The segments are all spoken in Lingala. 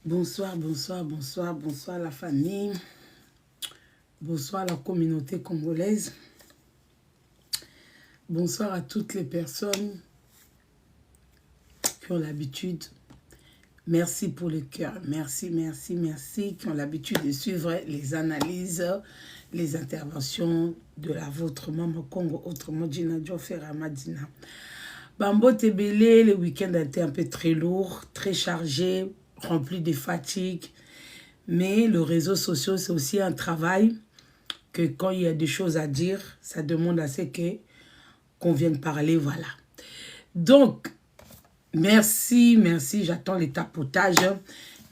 Bonsoir, bonsoir, bonsoir, bonsoir la famille. Bonsoir la communauté congolaise. Bonsoir à toutes les personnes qui ont l'habitude. Merci pour le cœur. Merci, merci, merci. Qui ont l'habitude de suivre les analyses, les interventions de la vôtre maman Congo, autrement Djina Djofer Ramadina. Bambo Tebele, le week-end a été un peu très lourd, très chargé, rempli de fatigue. Mais le réseau social, c'est aussi un travail que quand il y a des choses à dire, ça demande à ce qu'on vienne parler, voilà. Donc, merci, merci, j'attends les tapotages.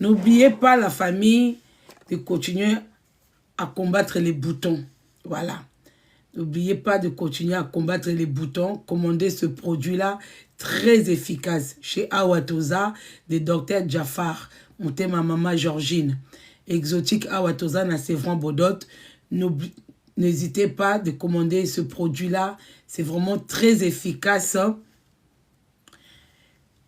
N'oubliez pas, la famille, de continuer à combattre les boutons, voilà. N'oubliez pas de continuer à combattre les boutons. Commandez ce produit-là, très efficace, chez Awatosa, de Dr Jafar, ma maman Georgine. Exotique Awatosa, na Sévran Bodot. N'hésitez pas de commander ce produit-là. C'est vraiment très efficace.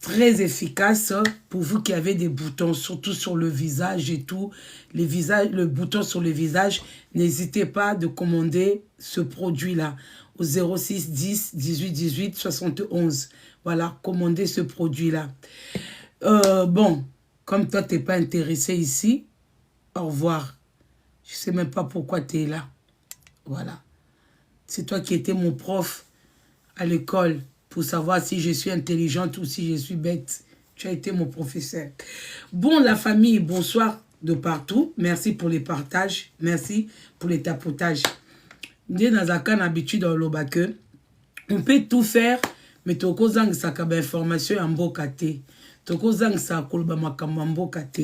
Très efficace pour vous qui avez des boutons, surtout sur le visage et tout. Le bouton sur le visage, n'hésitez pas de commander ce produit-là au 06 10 18 18 71. Voilà, commandez ce produit-là. Bon, comme toi, tu n'es pas intéressé ici, au revoir. Je ne sais même pas pourquoi tu es là. Voilà. C'est toi qui étais mon prof à l'école pour savoir si je suis intelligente ou si je suis bête. Tu as été mon professeur. Bon, la famille, bonsoir de partout. Merci pour les partages. Merci pour les tapotages. Nous dans un habitude dans l'obake. On peut tout faire, mais tu as ça comme information en beau kate. Tu as ça comme kate.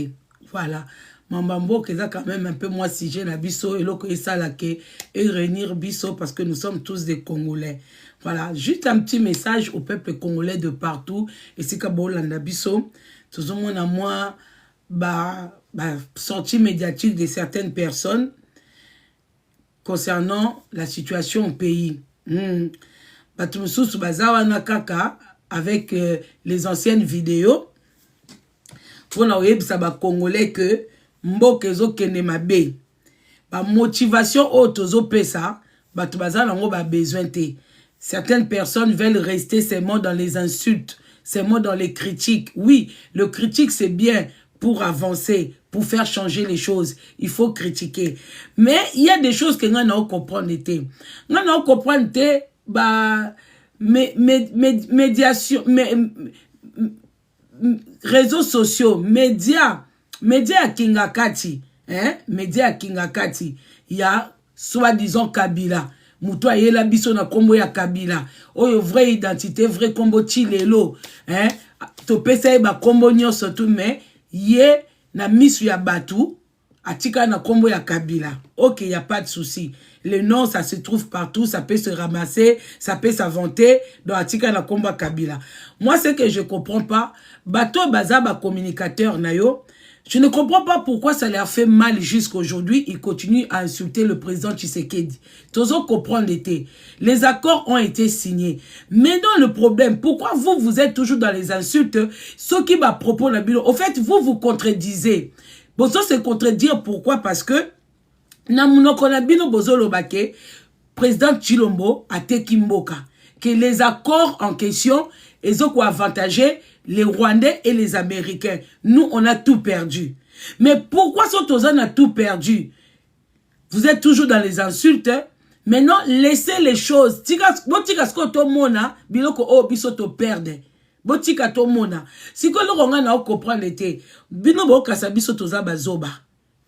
Voilà. Mambambo qui est quand même un peu moins sujet na biso et l'autre ça là et réunir biso parce que nous sommes tous des Congolais. Voilà, juste un petit message au peuple congolais de partout et c'est que bolanda biso tout le monde a moins sortie médiatique de certaines personnes concernant la situation au pays. Batumsusu bazawana kaka avec les anciennes vidéos pour na web ça ba congolais que mboke zo kene mabe ba motivation auto pesa batu bazana ngo ba besoin te. Certaines personnes veulent rester seulement dans les insultes, seulement dans les critiques. Oui, le critique c'est bien pour avancer, pour faire changer les choses. Il faut critiquer. Mais il y a des choses que nous n'avons pas comprendre. Nous n'avons pas comprendre médiation, réseaux sociaux, médias Kingakati, médias Kingakati, il y a soi-disant Kabila. Moutou ayela biso na kombo ya Kabila. Oyo vraie identité, vrai kombo Chilelo. To pesa ba kombo nyonso tout mais ye na misu ya batu atika na kombo ya Kabila. OK, il y a pas de souci. Le nom ça se trouve partout, ça peut se ramasser, ça peut s'inventer dans atika na kombo ya Kabila. Moi ce que je comprends pas, bato baza ba communicateur na yo. Je ne comprends pas pourquoi ça leur fait mal jusqu'à aujourd'hui. Ils continuent à insulter le président Tshisekedi. Toujours comprendre l'été. Les accords ont été signés. Maintenant, le problème, pourquoi vous êtes toujours dans les insultes? Ce qui m'a propos la bureau. Au fait, vous contredisez. Bon, ça, c'est contredire. Pourquoi? Parce que, président Chilombo a Tekimboka. Que les accords en question, ils ont avantagé les Rwandais et les Américains. Nous, on a tout perdu. Mais pourquoi Sotozan a tout perdu? Vous êtes toujours dans les insultes. Maintenant, laissez les choses.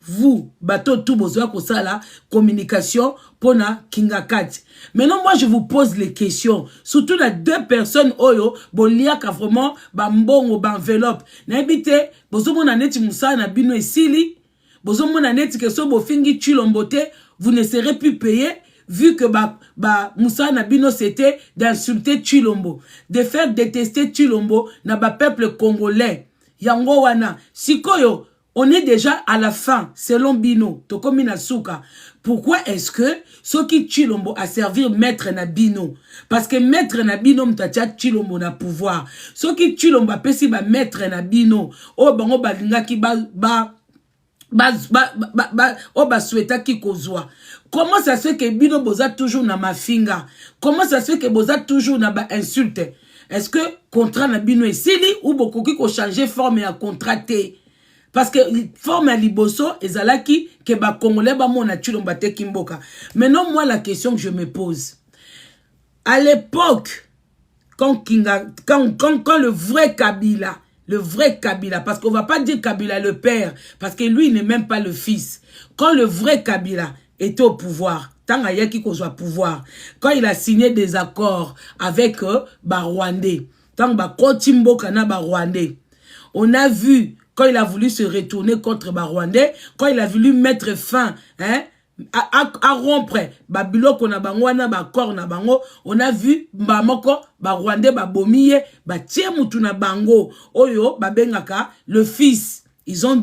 Vous, bateau tout besoin que ça là, communication pour na Kingakati. Maintenant, moi, je vous pose les questions. Surtout les deux personnes, oyo, bolia ka vraiment, bambongo, enveloppe. N'habite, bozo mon aneti moussa na bino et sili, bozo mon aneti que so bofingi chilombote, vous ne serez plus payé, vu que moussa na bino c'était d'insulter Chilombo, de faire détester Chilombo na ba peuple congolais. Yango wana, sikoyo, On est déjà à la fin, selon Bino, Tokomina Souka. Pourquoi est-ce que ceux qui Chilombo a servir maître na Bino? Parce que maître na Bino mtacha Chilombo na pouvoir. Ceux qui Chilombo a pesi ba maître na Bino. O bango balinga ki souhaita ki kozwa. Comment ça se fait que Bino boza toujours na mafinga? Comment ça se fait que boza toujours na ba insulte? Est-ce que contrat na Bino est sili ou beaucoup qui ko changer forme et à contracter? Parce que forme à liboso ezalaki que ba congolais ba mona Chilombo te kimboka. Maintenant moi la question que je me pose, à l'époque quand le vrai Kabila, parce qu'on va pas dire Kabila le père, parce que lui il n'est même pas le fils. Quand le vrai Kabila était au pouvoir, tant ayaki qu'on soit pouvoir, quand il a signé des accords avec Rwandais, tant ba Kotimboka na ba Rwandais, on a vu quand il a voulu se retourner contre Rwandais, quand il a voulu mettre fin à rompre Babiloko na bango na bakor na bango, on a vu Mbamoko Rwandais babomiye batie mutu na bango oyo babengaka le fils. Ils ont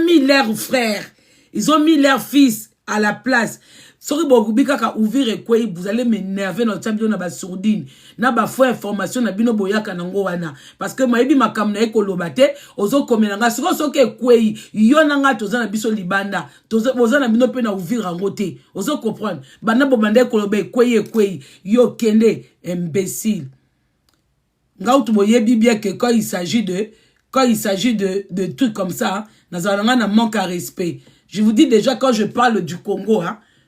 mis leurs frères, ils ont mis leurs fils à la place. Sori bokubika ka ouvrir kwei, vous allez m'énerver dans table na ba sourdine na ba faux information na bino boyaka nango wana parce que maibi makamna ekolobate ozo komenanga soke kwei yo nanga toza na biso libanda toza na bino pe na ouvrir ngote ozo comprendre bana bobande kolobe kwei yo kende imbécile ngautu boyebi bien que quand il s'agit de trucs comme ça nazalanga na manque à respect. Je vous dis déjà quand je parle du Congo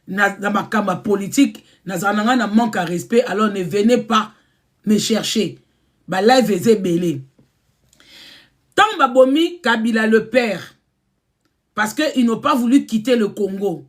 dans ma cama politique, na manque à respect, alors ne venez pas me chercher. Bah là, il faisait belé. Tant babomi Kabila le père, parce qu'ils n'ont pas voulu quitter le Congo.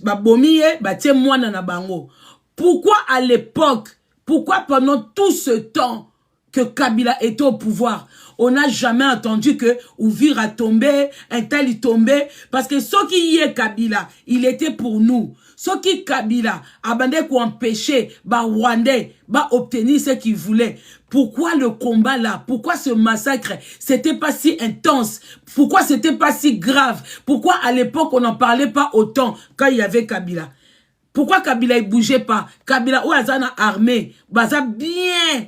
Babomi batie moi na bango. Pourquoi à l'époque, pourquoi pendant tout ce temps que Kabila était au pouvoir, on n'a jamais entendu que Ouvir a tombé, un tel est tombé, parce que ce qui y est Kabila, il était pour nous. Ce qui Kabila a bandé pour empêcher Rwandais obtenir ce qu'il voulait. Pourquoi le combat là? Pourquoi ce massacre? C'était pas si intense. Pourquoi c'était pas si grave? Pourquoi à l'époque on n'en parlait pas autant quand il y avait Kabila? Pourquoi Kabila il bougeait pas? Kabila ou azana armée, baza bien.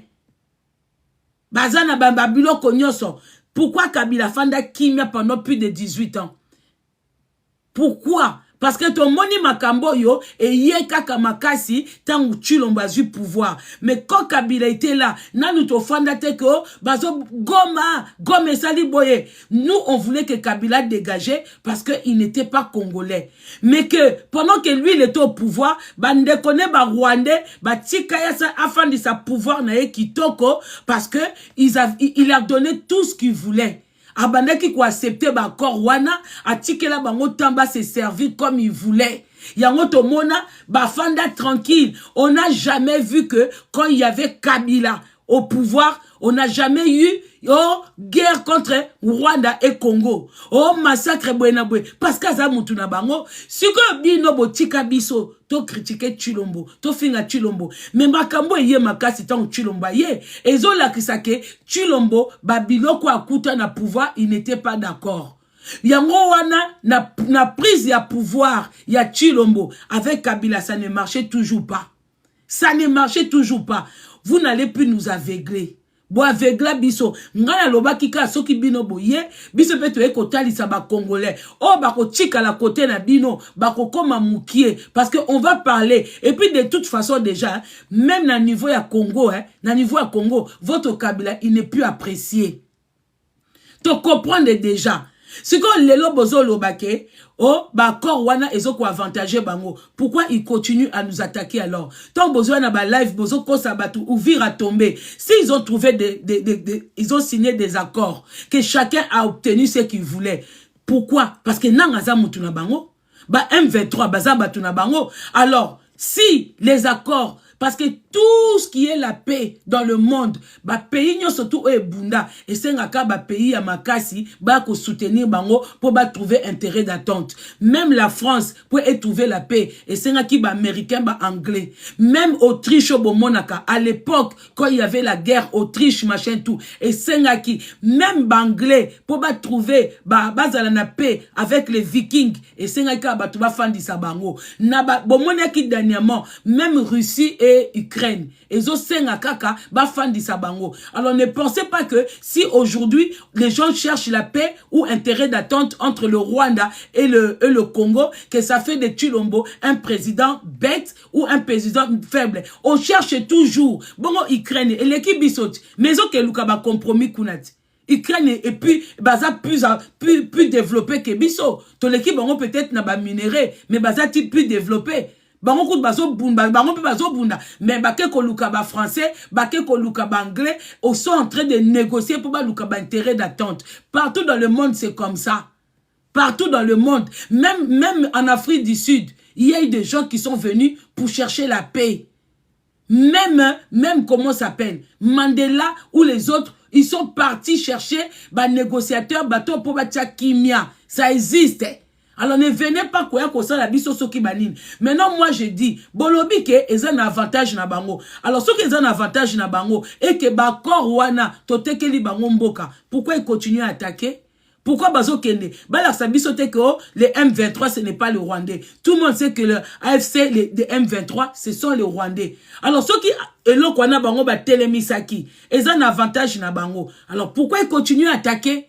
Bazana Babilo Konyoso. Pourquoi Kabila Fanda Kimia pendant plus de 18 ans? Pourquoi? Parce que ton moni makambo yo et ye kaka makasi tant Chilombo a eu pouvoir. Mais quand Kabila était là, nanu to fanda teko bazo goma sali boye. Nous on voulait que Kabila dégageait parce que il n'était pas congolais. Mais que pendant que lui il était au pouvoir, bande connaît Rwandais, tikaya sa afin de sa pouvoir na kitoko parce que il a donné tout ce qu'il voulait. Abandaki ko accepter ba korwana atikela bango tamba se servir comme il voulait. Yango tomona ba fanda tranquille. On n'a jamais vu que quand il y avait Kabila au pouvoir, on n'a jamais eu guerre contre Rwanda et Congo. Massacre Bouenaboué. Parce que ça mutuna bango. Si que bino botika biso, to critiquer Chilombo, to finga Chilombo. Mais makambo ye makasi tant Chilombo ye. Ezo la kisake Chilombo babiloko akuta na pouvoir, il n'était pas d'accord. Yango wana na prise ya pouvoir ya Chilombo avec Kabila, ça ne marchait toujours pas. Ça ne marchait toujours pas. Vous n'allez plus nous aveugler. Bo aveugla biso. Ngana loba kika soki bino boye. Biso peto eko talisa ba congolais. Bako tika la côté na bino. Bako koma moukie. Parce que on va parler. Et puis de toute façon déjà, même na niveau ya Congo, na niveau ya Congo, votre Kabila, il n'est plus apprécié. Tu comprends déjà. Si quand lelo bozo lobake, bakor wana ezoko avantager bango. Pourquoi ils continuent à nous attaquer alors? Tant bozo na ba live bozo ko sabatu ouvrir à tomber. S'ils ont trouvé ils ont signé des accords que chacun a obtenu ce qu'il voulait. Pourquoi? Parce que nangaza mutu na bango, M23 baza batu na bango. Alors, si les accords, parce que tout ce qui est la paix dans le monde, ba pays surtout e bunda et sengaka ba pays ya makasi ba ko soutenir bango pour ba trouver intérêt d'attente. Même la France pour trouver la paix et sengaki ba américain ba anglais. Même Autriche au Monaka à l'époque quand il y avait la guerre Autriche machin tout et sengaki même ba anglais pour ba trouver ba bazala na paix avec les Vikings et sengaki ba tu ba fandisa bango. Na ba bomonaki dernièrement même Russie et Ukraine. Et zo senga kaka ba fandisa bango. Alors ne pensez pas que si aujourd'hui les gens cherchent la paix ou intérêt d'attente entre le Rwanda et le Congo, que ça fait de Tshilombo un président bête ou un président faible. On cherche toujours. Bongo Ukraine et l'équipe bisot. Mais zo ke luka ba compromis kunati. Ukraine et puis baza plus développé que biso. To l'équipe bongo peut-être na ba minerai mais baza plus développé. Bango kout bazo bunda, bango pe bazo bunda, mais bake ko luka ba français, bake ko luka ba anglais, ils sont en train de négocier pour ba luka ba intérêt d'attente. Partout dans le monde c'est comme ça. Partout dans le monde, même en Afrique du Sud, il y a eu des gens qui sont venus pour chercher la paix. Même comment ça s'appelle, Mandela ou les autres, ils sont partis chercher ba négociateur bateau pour ba kimia. Ça existe. Alors ne venez pas quoi que ça la biso soki banine. Maintenant moi je dis bolobi ke eza un avantage na bango. Alors ceux qui ont un avantage na bango et que ba kor wana totekeli bango mboka. Pourquoi ils continuent à attaquer? Pourquoi bazo kende? Ba la sabiso te que les M23 ce n'est pas le Rwandais. Tout le monde sait que le AFC les M23 ce sont les Rwandais. Alors ceux qui elok wana bango ba telemisaki, ils ont un avantage na bango. Alors pourquoi ils continuent à attaquer?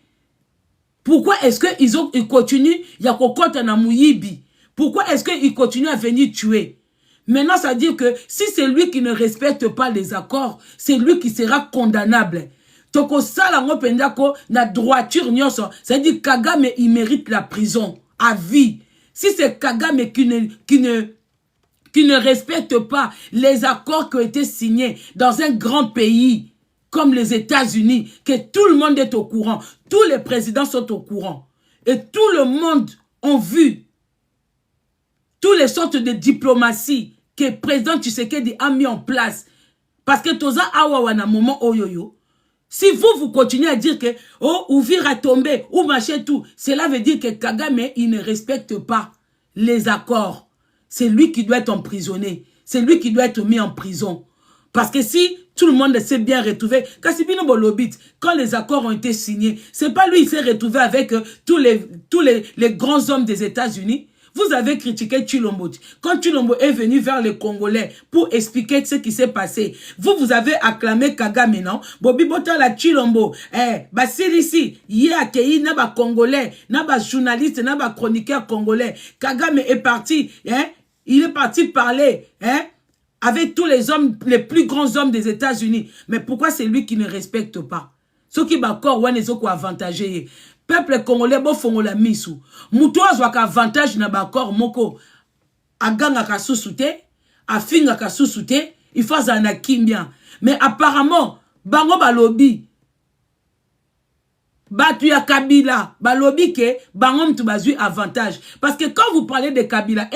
Pourquoi est-ce qu'ils continuent Yakokota na Mouyibi? Pourquoi est-ce qu'ils continuent à venir tuer? Maintenant, ça veut dire que si c'est lui qui ne respecte pas les accords, c'est lui qui sera condamnable. Toko salango pendako na droiture nyonso, c'est-à-dire Kagame il mérite la prison à vie. Si c'est Kagame qui ne respecte pas les accords qui ont été signés dans un grand pays comme les États-Unis, que tout le monde est au courant, tous les présidents sont au courant, et tout le monde a vu toutes les sortes de diplomatie que le président Tshisekedi a mis en place. Parce que toza awawana moment oyoyo, si vous continuez à dire que oh Ouvir a tombé ou machin tout, cela veut dire que Kagame il ne respecte pas les accords. C'est lui qui doit être emprisonné, c'est lui qui doit être mis en prison. Parce que si tout le monde s'est bien retrouvé, quand les accords ont été signés, c'est pas lui qui s'est retrouvé avec tous les grands hommes des États-Unis. Vous avez critiqué Tshilombo. Quand Tshilombo est venu vers les Congolais pour expliquer ce qui s'est passé, vous avez acclamé Kagame, non? Bobi Bota la Tshilombo. Basilisi, yé accueilli na ba Congolais, na ba journaliste, na ba chroniqueur congolais. Kagame est parti, il est parti parler, avec tous les hommes, les plus grands hommes des États-Unis. Mais pourquoi c'est lui qui ne respecte pas? Ce qui va encore, ouais, les autres avantagés. Peuple congolais, bon, font la mise. Moutoua, soit qu'avantage n'a pas encore, moko. Aganga ka sousouté, afinga ka sousouté, il faut un bien. Mais apparemment, bango balobi, batu ya Kabila, balobi ke, bango mtu bazui avantage. Parce que quand vous parlez de Kabila,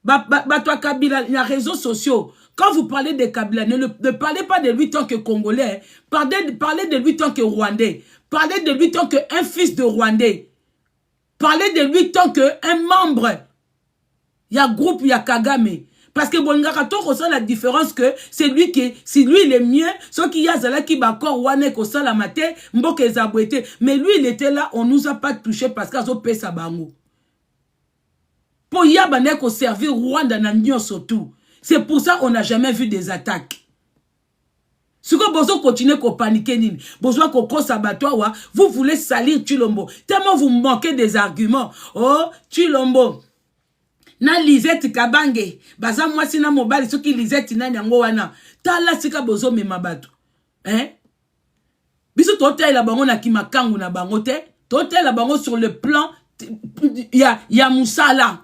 toi Kabila, il y a réseaux sociaux. Quand vous parlez de Kabila, ne parlez pas de lui tant que Congolais. Parlez de lui tant que Rwandais. Parlez de lui tant qu'un fils de Rwandais. Parlez de lui tant qu'un membre. Il y a groupe, il y a Kagame. Parce que Bongarato ressent la différence que c'est lui qui, si lui il est mieux, ce qui y a Zala qui bakor wane ko sala maté, mboke zabwete. Mais lui il était là, on nous a pas touché parce qu'il a payé sa bango. Pour y avoir qu'on servir Rwanda na nyon surtout. C'est pour ça qu'on n'a jamais vu des attaques. Si vous continuez à paniquer, vous voulez salir Tshilombo. Tellement vous manquez des arguments. Oh, Tshilombo. Na Lisette Kabange. Baza moi si na mobile, ce qui Lisette na nyango wana. Tala sika bozo me mabatu. Biso tote la bango na kimakangu na bangote. Tote la bango sur le plan. Ya Moussala.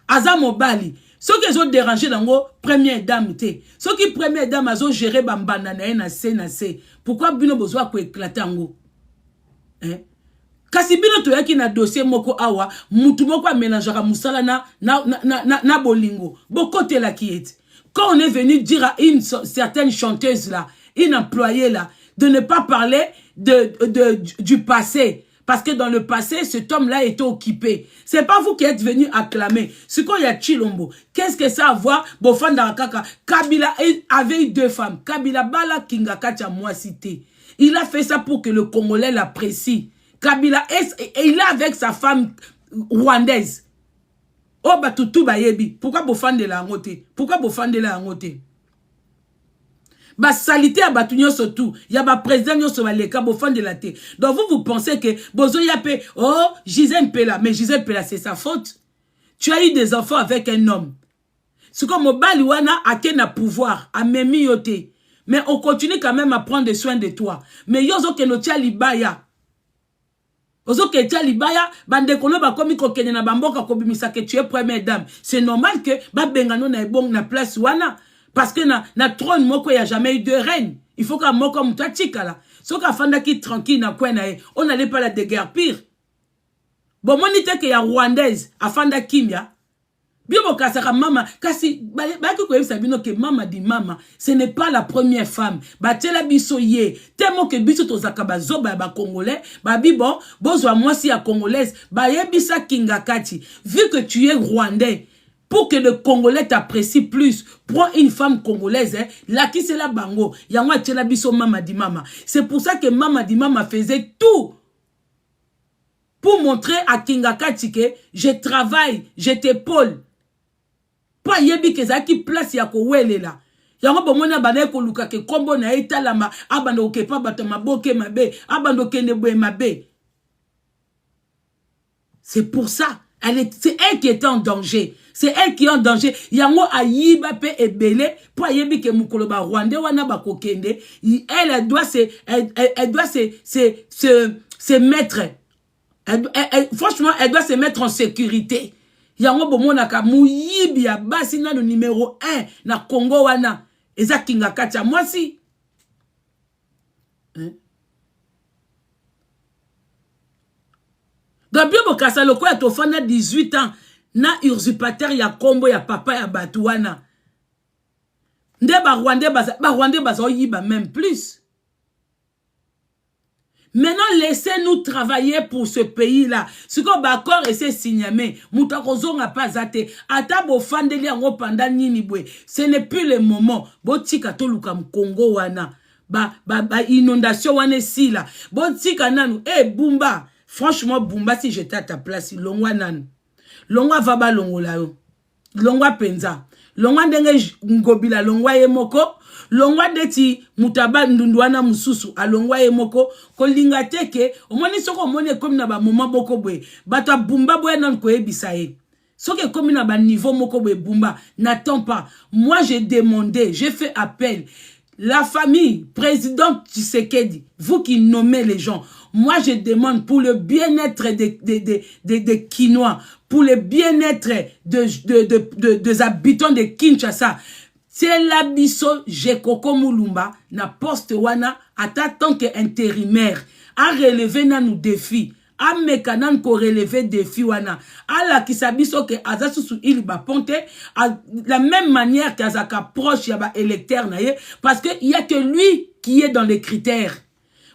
Aza mobali. Ceux qui ont dérangé dans vos première dame, ceux qui première dame ont géré bambana na C. Pourquoi bino besoin ko éclater ngo? Kasi bino to yaki na dossier moko awa, mutu moko mélangeara musala na bolingo. Bokote la kieti. Quand on est venu dire à une certaine chanteuse là, une employée là, de ne pas parler du passé. Parce que dans le passé, cet homme-là était occupé. C'est pas vous qui êtes venu acclamer. Ce qu'on y a Chilombo. Qu'est-ce que ça a à voir? Kabila avait eu 2 femmes. Kabila Bala Kingakacha Mwasité. Il a fait ça pour que le Congolais l'apprécie. Kabila, et il est avec sa femme rwandaise. Oh, Batutu Bayebi. Pourquoi Bofande la ngote? Pourquoi Bofande la ngote? Ba salité à batunyo surtout. Il y a ba président yo sur les cas Bofande la té. Donc vous pensez que Bozo Yapé, oh, Gisèle Pela. Mais Gisèle Pela, c'est sa faute. Tu as eu des enfants avec un homme. C'est comme Mobaliwana a qu'un pouvoir, a memi yote. Mais on continue quand même à prendre soin de toi. Mais yozo ke no tia libaya. Ozo ke tia libaya, bande kono ba komi ko kenya na bamboka ko bimisa que tu es première dame. C'est normal que ba bengano na ebong na place wana. Parce que na trône moko y a jamais eu de reine. Il faut qu'à moko mutatika là. So ka fanda ki tranquille na kwen na on n'allait pas la déguerpir. Bon monite que y a rwandaise afanda kimia. Bibo kasaka mama kasi ba ki ko yebisa bino ke mama di mama, ce n'est pas la première femme. Ba tela biso ye. Tellement que biso tozaka ba zoba ba congolais, ba bibo bozwa mwasi ya congolaise, ba yebisa kingakati. Vu que tu es rwandais, pour que le Congolais t'apprécie plus, prends une femme congolaise, hein, là qui c'est la bango, yangwa tela biso mama di mama. C'est pour ça que mama di mama faisait tout pour montrer à Kingakati que je travaille, je t'épaule. Pas yebi que ça qui place ya ko wele là. Yango bomona bana ko luka ke kombo na etalama abando ke pa batama boke mabe, abando ke ne boe mabe. C'est pour ça. C'est elle qui était en danger. C'est elle qui est en danger. Yango ayiba pe ebele pour yebi ke mukolo ba Rwanda wana ba kokende. Elle doit se mettre. Franchement, elle doit se mettre en sécurité. Yango bomona ka muyibi ya basi na le numéro 1 na Congo wana. Eza Kingakati moi si. Gabio Bokasa loko ya tofana 18 ans na usurpateur ya kombo ya papa ya batuana. Nde ba Rwandais baza yiba même plus. Maintenant, laissez-nous travailler pour ce pays-là. Ce qu'on va encore essayer de signer, Moutakozo n'a pas athée. Atabo fandeli en pendant Ninibwe. Ce n'est plus le moment. Botika tolukam Congo wana. Inondation wana si là. Botika nanu. Bumba. Franchement, Bumba, si j'étais à ta place, Longwa nan. Longwa vaba longola yo. Longwa penza. Longwa ndenge ngobila longwa yemoko. Longwa deti mutaba ndundwana mususu alongwa yemoko kolinga teke omoni soko omoni komi na ba moment boko bwe bata Bumba boye nan ko ebisa ye soki komi na ba niveau moko bwe Bumba n'attends pas. Moi j'ai demandé, j'ai fait appel. La famille président Tshisekedi, vous qui nommez les gens, moi je demande pour le bien-être des Kinois, pour le bien-être des habitants de Kinshasa. C'est la biso Jekoko Mulumba na poste wana ata tant que intérimaire a relevé na nous défis a mekanan ko relever défi wana a la kisabiso que azasusu il ba ponte à la même manière qu'azaka proche ya ba électeur na ye parce que il y a que lui qui est dans les critères.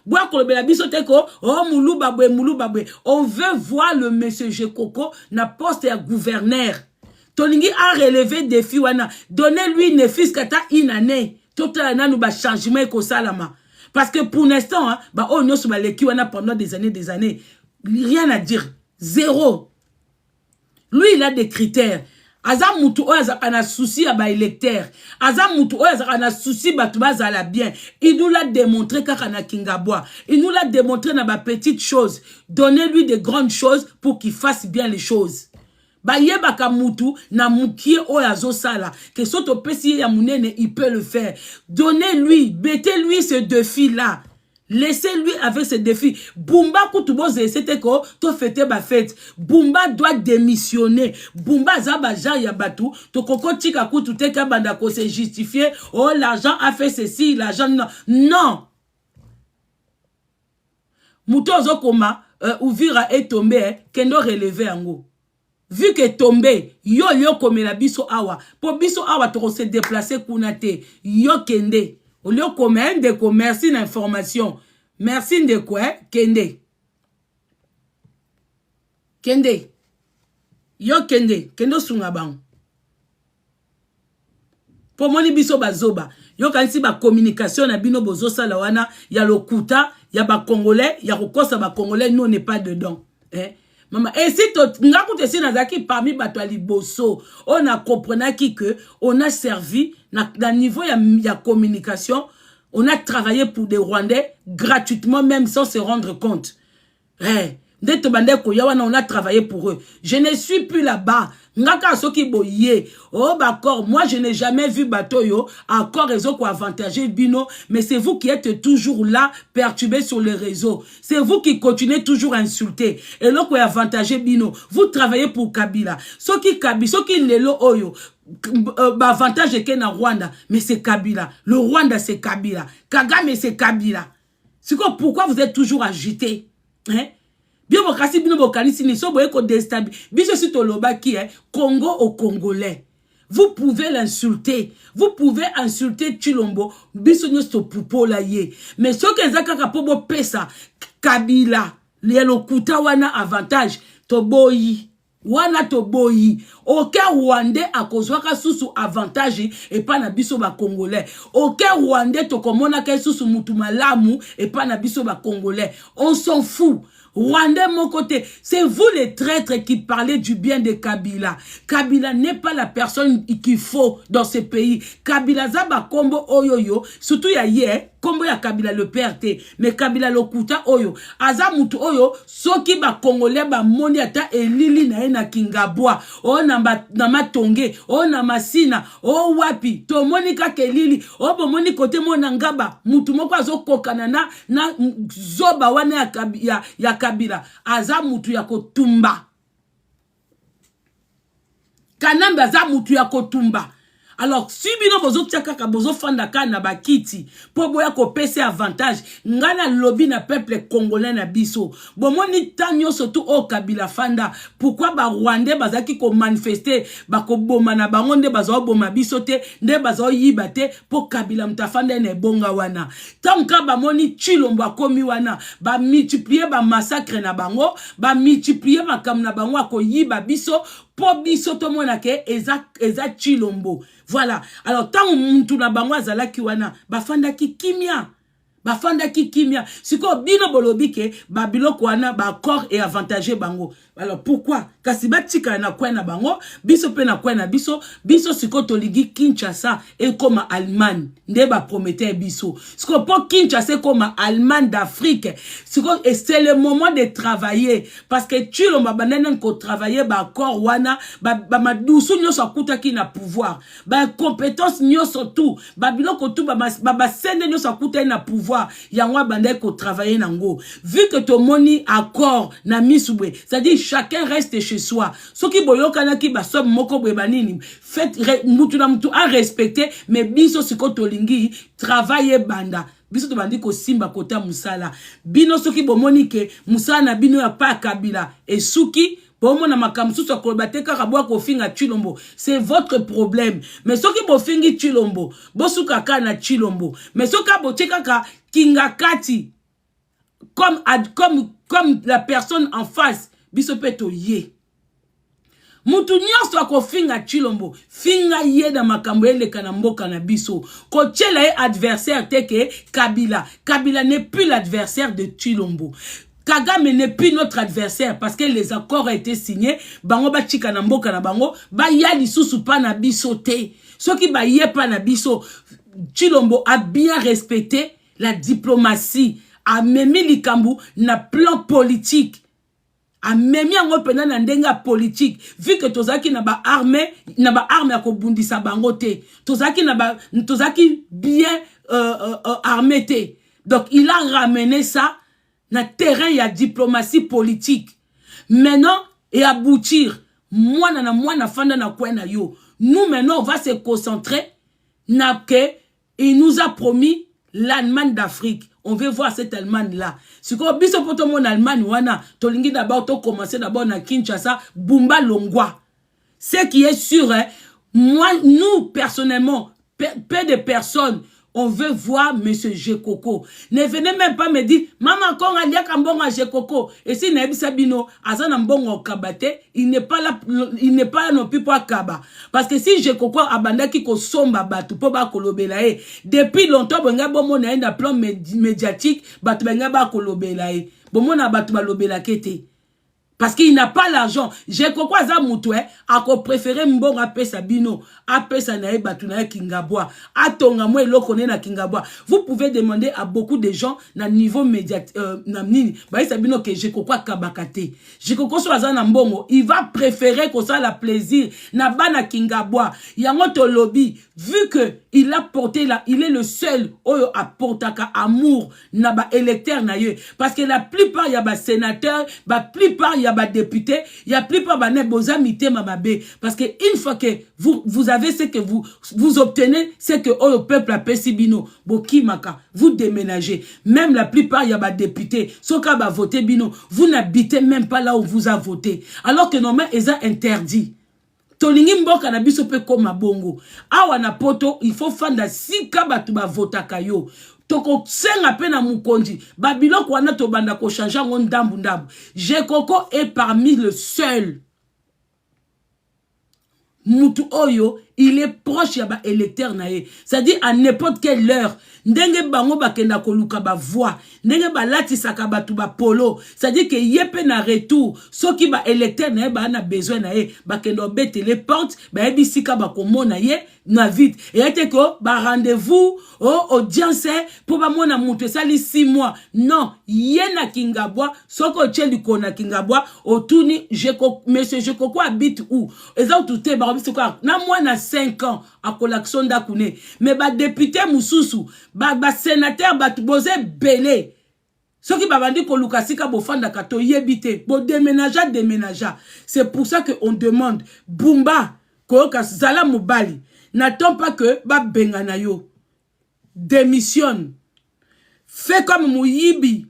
Boa kolobela biso teko oh mulubabwe on veut voir le monsieur Jekoko na poste ya gouverneur. Tolingi a relevé défi wana. Donnez-lui ne fils qu'à une année. Total na nous ba changement ko salama. Parce que pour l'instant, hein, bah on nous ba leki wana pendant des années. Rien à dire. Zéro. Lui il a des critères. Aza mutu o azakana souci à ba électeur. Aza mutu o azakana souci ba tuba zala bien. Il nous l'a démontré kakana Kingabwa. Il nous l'a démontré na ba petite chose. Donnez-lui de grandes choses pour qu'il fasse bien les choses. Ba yebaka mutu na mukie oyazo sala que soto pesi ya munene il peut le faire. Donnez-lui, mettez-lui ce défi là. Laissez-lui avec ce défi. Bumba kutuboze c'était ko to fete ba fête. Bumba doit démissionner. Bumba zaba ja ya batu to koko tika kutu teka banda ko se justifier. Oh l'argent a fait ceci, l'argent non. Non. Muto zo koma Uvira est tombé kendo relevé ango. vu que tombé, yo comme la biso awa. Pour biso awa, tu se déplacer kunate. Yo kende. Au lieu comme un de quoi, merci d'information. Merci de quoi, kende. Kende. Yo kende. Kendo sungabang. Pour moi, biso bazoba. Yo kanisi ba communication na bino bozo salawana. Ya lokuta, ya ba congolais, ya rokosa ba congolais, nous on n'est pas dedans. Eh? Maman, et si tu as parmi les bosso, on a compris que on a servi, dans niveau de la communication, on a travaillé pour des Rwandais gratuitement, même sans se rendre compte. Eh, on a travaillé pour eux. Je ne suis plus là-bas. Oh, d'accord. Moi, je n'ai jamais vu bateau yo. Encore raison qu'on avantager bino. Mais c'est vous qui êtes toujours là, perturbés sur les réseaux. C'est vous qui continuez toujours à insulter. Et là, qu'on avantager bino. Vous travaillez pour Kabila. Ce qui lelo oyo. Avantage est na Rwanda. Mais c'est Kabila. Le Rwanda, c'est Kabila. Kagame, c'est Kabila. C'est quoi? Pourquoi vous êtes toujours agité? Hein? Bien bokasi bino bokanisi ni so boye ko déstabiliser. Biso si toloba ki Congo au Congolais. Vous pouvez l'insulter. Vous pouvez insulter Chilombo. Biso nyosto pupo la ye. Mais ce que zakaka pobo pesa Kabila, lielo kuta wana avantage toboyi. Wana toboyi. Aucun Rwandais a kozwaka susu avantage et pas na biso ba Congolais. Aucun Rwandais to komona ke susu mutu malamu et pas na biso ba Congolais. On s'en fout. Rwandais, mon côté, c'est vous les traîtres qui parlez du bien de Kabila. Kabila n'est pas la personne qu'il faut dans ce pays. Kabila zaba kombo oyoyo, surtout ya hier, kombo ya Kabila le PRT, mais Kabila le kuta oyo. Aza mutu oyo, soki ba Congolais ba moni ata elili na ena kingabwa, o na matonge, o na masina, o wapi, to moni kake elili, o bo moni kote mona ngaba, mutu moko azo kokana na zoba wana ya Kabila, aza mutu ya kotumba. Kanamba aza mutu ya kotumba. Alors, si bino bozo tiakaka bozo fandaka na bakiti, po boya ko pese avantage, ngana lobby na peuple congolais na biso. Bomoni tanyo surtout au Kabila fanda. Pourquoi ba Rwandais bazaki ko manifester, ba ko boma na bango nde bazo boma biso te, nde bazo yiba te, po Kabila mtafanda ne bonga wana. Tanka ba moni Chilombo akomi wana, ba multiplier ba massacre na bango, ba multiplier makam na bango ko yiba biso, po biso to mona ke eza Chilombo. Voilà. Alors, tant que na bango azalaki wana, bafanda ki kimia. Bafanda ki kimia. Siko bino bolobi ke babiloko wana ba accord et avantager bango. Alors pourquoi? Kasi batika na kwa na bango, biso pe na kwa na biso siko toligi Kinshasa et comme Allemagne. Nde ba promettait biso. Siko po Kinshasa comme Allemagne d'Afrique. Siko et c'est le moment de travailler parce que tu lo mabanana ko travailler ba accord wana ba madusu nyoso akuta ki na pouvoir. Ba compétence nyoso tout. Ba biloko tout ba sende nyoso akuta na pouvoir. Yangwa bande ko travailler nango. Vu que ton moni accord na misubwe, c'est-à-dire chacun reste chez soi. Ce qui boyokana ki ba sob moko bwebanini, fait mutu na mutu a respecter, mais biso siko tolingi travailler banda. Biso to bandi ko simba kota musala. Bino soki bomoni ke musala na bino ya pa Kabila et suki bon na makamsu so kolbateka kabwa ko finga Chilombo, c'est votre problème. Mais soki bo fingi Chilombo, bo suka ka na Chilombo. Mais soka bo cheka ka kingakati comme la personne en face, biso peto ye. Mutu nyonso ako finga Chilombo, finga ye da makambo eleka na mboka na biso. Ko tchela e adversaire teke Kabila. Kabila n'est plus l'adversaire de Chilombo. Kagame n'est plus notre adversaire parce que les accords ont été signés. Bango ba chika na mboka na bango, ba ya lisusu pa na biso te. Soki ba ye pa na biso, Chilombo a bien respecté la diplomatie, a memi likambu na plan politique. A memi ango pena na ndenga politique. Vu que tozaki na ba armée a kobundisa bango te. Tozaki bien armé te. Donc il a ramené ça na terrain ya diplomatie politique. Maintenant et aboutir moi na fanda na kwena yo. Nous maintenant on va se concentrer na que il nous a promis l'Allemagne d'Afrique. On veut voir cette Allemagne-là. Si on biso poto mon Allemagne, wana, tolingi d'abord, to commencer d'abord na Kinshasa, Bumba Longwa. Ce qui est sûr, hein, moi, nous, personnellement, peu de personnes, on veut voir M. Jekoko. Ne venez même pas me dire, maman, quand on a Kambonga Jekoko, et si Nabi Sabino, Azan Mbongo Kabate, il n'est pas là non plus pour Kaba. Parce que si Jekoko abanda ki ko somba batu, po ba kolobelae, depuis longtemps, benga bomo na un plan médiatique, batu benga ba kolobelae. Bomo na batu ba lobela kete. Parce qu'il n'a pas l'argent. J'ai quoi ça moutoué a préféré mbonga pesa bino a pesa nae batuna kingabwa a tonga moi lokone na kingabwa. Vous pouvez demander à beaucoup de gens na niveau médiatique na nini ba sabino que j'ai quoi kabakate. J'ai quoi so azana mbongo, il va préférer que ça la plaisir na bana kingabwa. Yango to lobby vu que il a porté là, il est le seul oyo a portaka amour na ba électeur na ye parce que la plupart y a ba sénateur, ba plupart y a ba député, il y a plupart ba ne boza mité mababe parce que une fois que vous avez ce que vous obtenez, c'est que le peuple a pesibino boki maka, vous déménagez. Même la plupart y a ba député, soka ba voter bino, vous n'habitez même pas là où vous a voté. Alors que normalement ils ont interdit. Tolingi mboka na biso pe koma bongo. Awa na poto, il faut fanda sika batu ba vota kayo. Toko senga pe na mukonji. Babiloko wana to banda ko changer ngon ndambu ndambu. Jekoko est parmi le seul. Mutu oyo, il est proche ya ba électeur na ye. C'est-à-dire à n'importe quelle heure, ndenge bango bakenda koluka ba voix, ndenge ba latisaka batu ba polo. C'est-à-dire que yepe na retour, soki ba électeur na ye ba na besoin na ye, bakenda bete les portes, ba ebisika ba komona ye na vite. Et ete ko ba rendez-vous au audience pour ba mona mutu sali 6 mois. Non, ye na Kingabwa, soko tcheli kona Kingabwa, otuni monsieur Jekoko habite où? Eza touté ba na moi na 5 ans à collection d'Akune. Mais ba député Moussousou, ba sénateur ba tubose belé. Ce qui va dire que Lukasika bofanda kato yebite, bo déménager. C'est pour ça que on demande Bumba koyoka zala mobali. N'attends pas que ba bengana yo. Démissionne. Fais comme Mouyibi.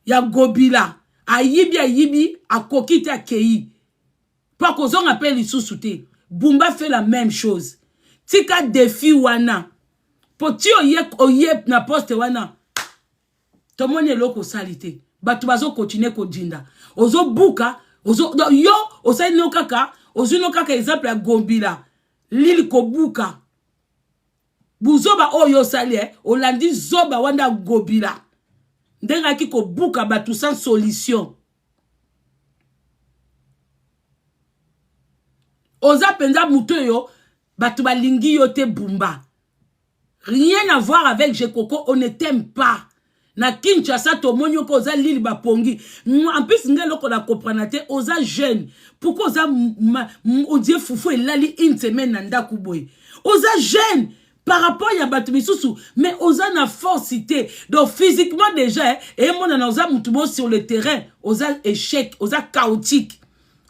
Ya Gobila. A yibi a kokite a kei. Pas qu'on appelle les sous-soutés. Bumba fait la même chose. Tika défi wana. Poti oye na poste wana. Tomone loko salite. Batu bazo continue ko dinda. Ozo buka. Ozo yo. Osai no kaka. Ozo no kaka exemple ya Gobila. Lili ko buka. Buzoba oyo sali Olandi zoba wanda Gobila. Ndenga ki ko buka batu sans solution. Oza penza mutoyo, batu balingi yote Bumba. Rien à voir avec Jekoko, on ne t'aime pas. Na Kinshasa to monyo ko oza lili bapongi. En plus ngelo ko na comprenate oza jeune. Pourquoi oza odie fufu elali une semaine na ndaku boy. Oza jeune par rapport ya batu misusu, mais oza na forcité. Donc physiquement déjà et mon na oza mutubo sur le terrain, oza échec, oza chaotique.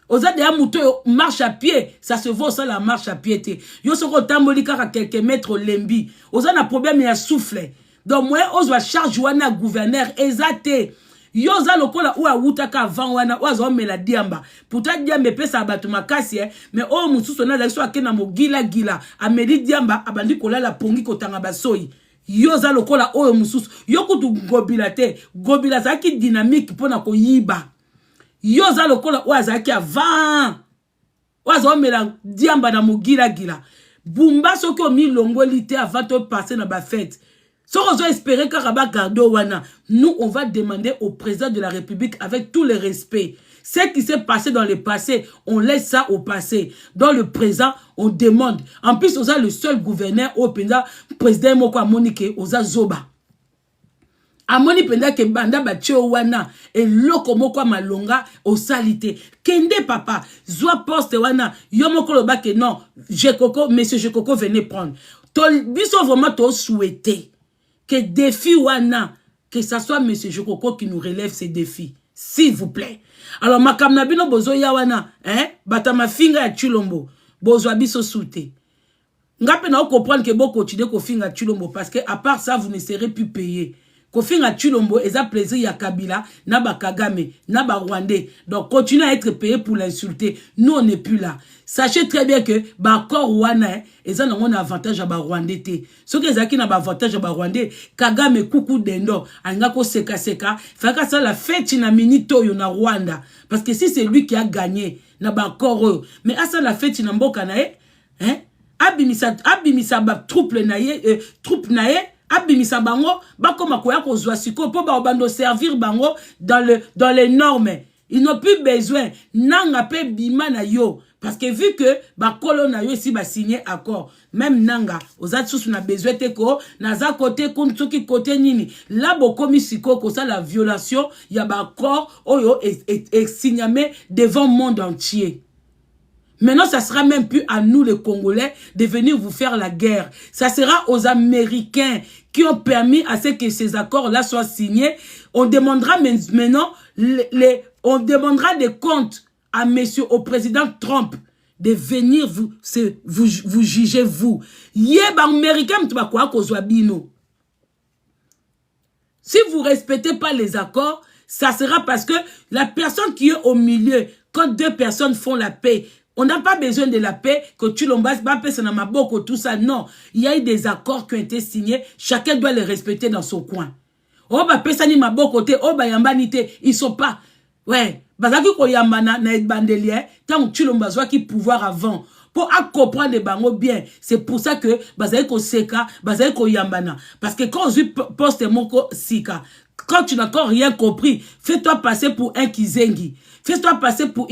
Oza de amuto marche à pied, ça se voit ça la marche à pied te. Yo soko tamboli kaka quelques mètres lembi. Oza na problème ya souffle. Donc moi oza charge wana gouverneur ezate. Yo za lokola ou a wutaka avant wana oza mela diamba. Pourtant diamba pesa batu makasi mais o mususu na la so akena mo gila ameli diamba abandi kolala pongi kotanga basoi. Yo za lokola o mususu yo kutu Gobila te. Gobila za ki dynamique pona ko yiba. Yoza lokola wazaki avant wazo mela diamba na mugira Bumba soki omi longoli te avant de passer na ba fête. So on doit espérer qu'Araba gardo wana. Nous on va demander au président de la République avec tout le respect. Ce qui s'est passé dans le passé, on laisse ça au passé. Dans le présent, on demande. En plus, on a le seul gouverneur au président Moko Monique oza zoba. Amoni penda ke banda ba tio wana e loko moko malonga o salite kende papa zwa poste wana yo moko loba ke non Jekoko monsieur Jekoko venez prendre to biso vraiment to souhaiter que défi wana que ça soit monsieur Jekoko qui nous relève ces défis s'il vous plaît. Alors makamna bino bozo ya wana bata mafinga ya Chilombo bozo biso soute Ngape na comprendre que bon continuer ko finga Chilombo parce que à part ça vous ne serez plus payé. Ko finga Chilombo eza plaisir ya Kabila na ba Kagame na ba Rwandais. Donc continuez à être payé pour l'insulter. Nous on n'est plus là. Sachez très bien que ba corps wana eza na un avantage à ba Rwandais té. Ce que ezaki na ba avantage à ba Rwandais Kagame kuku dendo anga ko seka faka ça la fête na minito yo na Rwanda parce que si c'est lui qui a gagné na ba corps mais à ça la fête na mboka na hein abimisa ba troupe naye abimisa bango bakoma koya kozwa siko po ba bando servir bango dans les normes. Ils n'ont plus besoin nanga pe bima na yo parce que vu que ba kolo na yo ici ba signer accord même nanga ozatsu na besoin te ko naza côté kontuki côté nini là bokomi siko ko ça la violation ya ba accord oyo est signamé devant le monde entier. Maintenant, ça sera même plus à nous, les Congolais, de venir vous faire la guerre. Ça sera aux Américains qui ont permis à ce que ces accords-là soient signés. On demandera maintenant, on demandera des comptes à au président Trump de venir vous juger, vous. Yeba Américain, si vous ne respectez pas les accords, ça sera parce que la personne qui est au milieu, quand deux personnes font la paix, on n'a pas besoin de la paix, que Chilombo tout ça. Non, il y a eu des accords qui ont été signés. Chacun doit les respecter dans son coin. Oh, bah, pesani maboko te, oh, bah, yambanite, ils sont pas. Ouais, bazaki ko yambana na bandelier, tant Chilombo qui pouvoir avant. Pour comprendre les bango bien, c'est pour ça que bazaki ko seka, bazaki ko yambana. Parce que quand je poste moko sika, quand tu n'as encore rien compris, fais-toi passer pour un kizengi. Fais-toi passer pour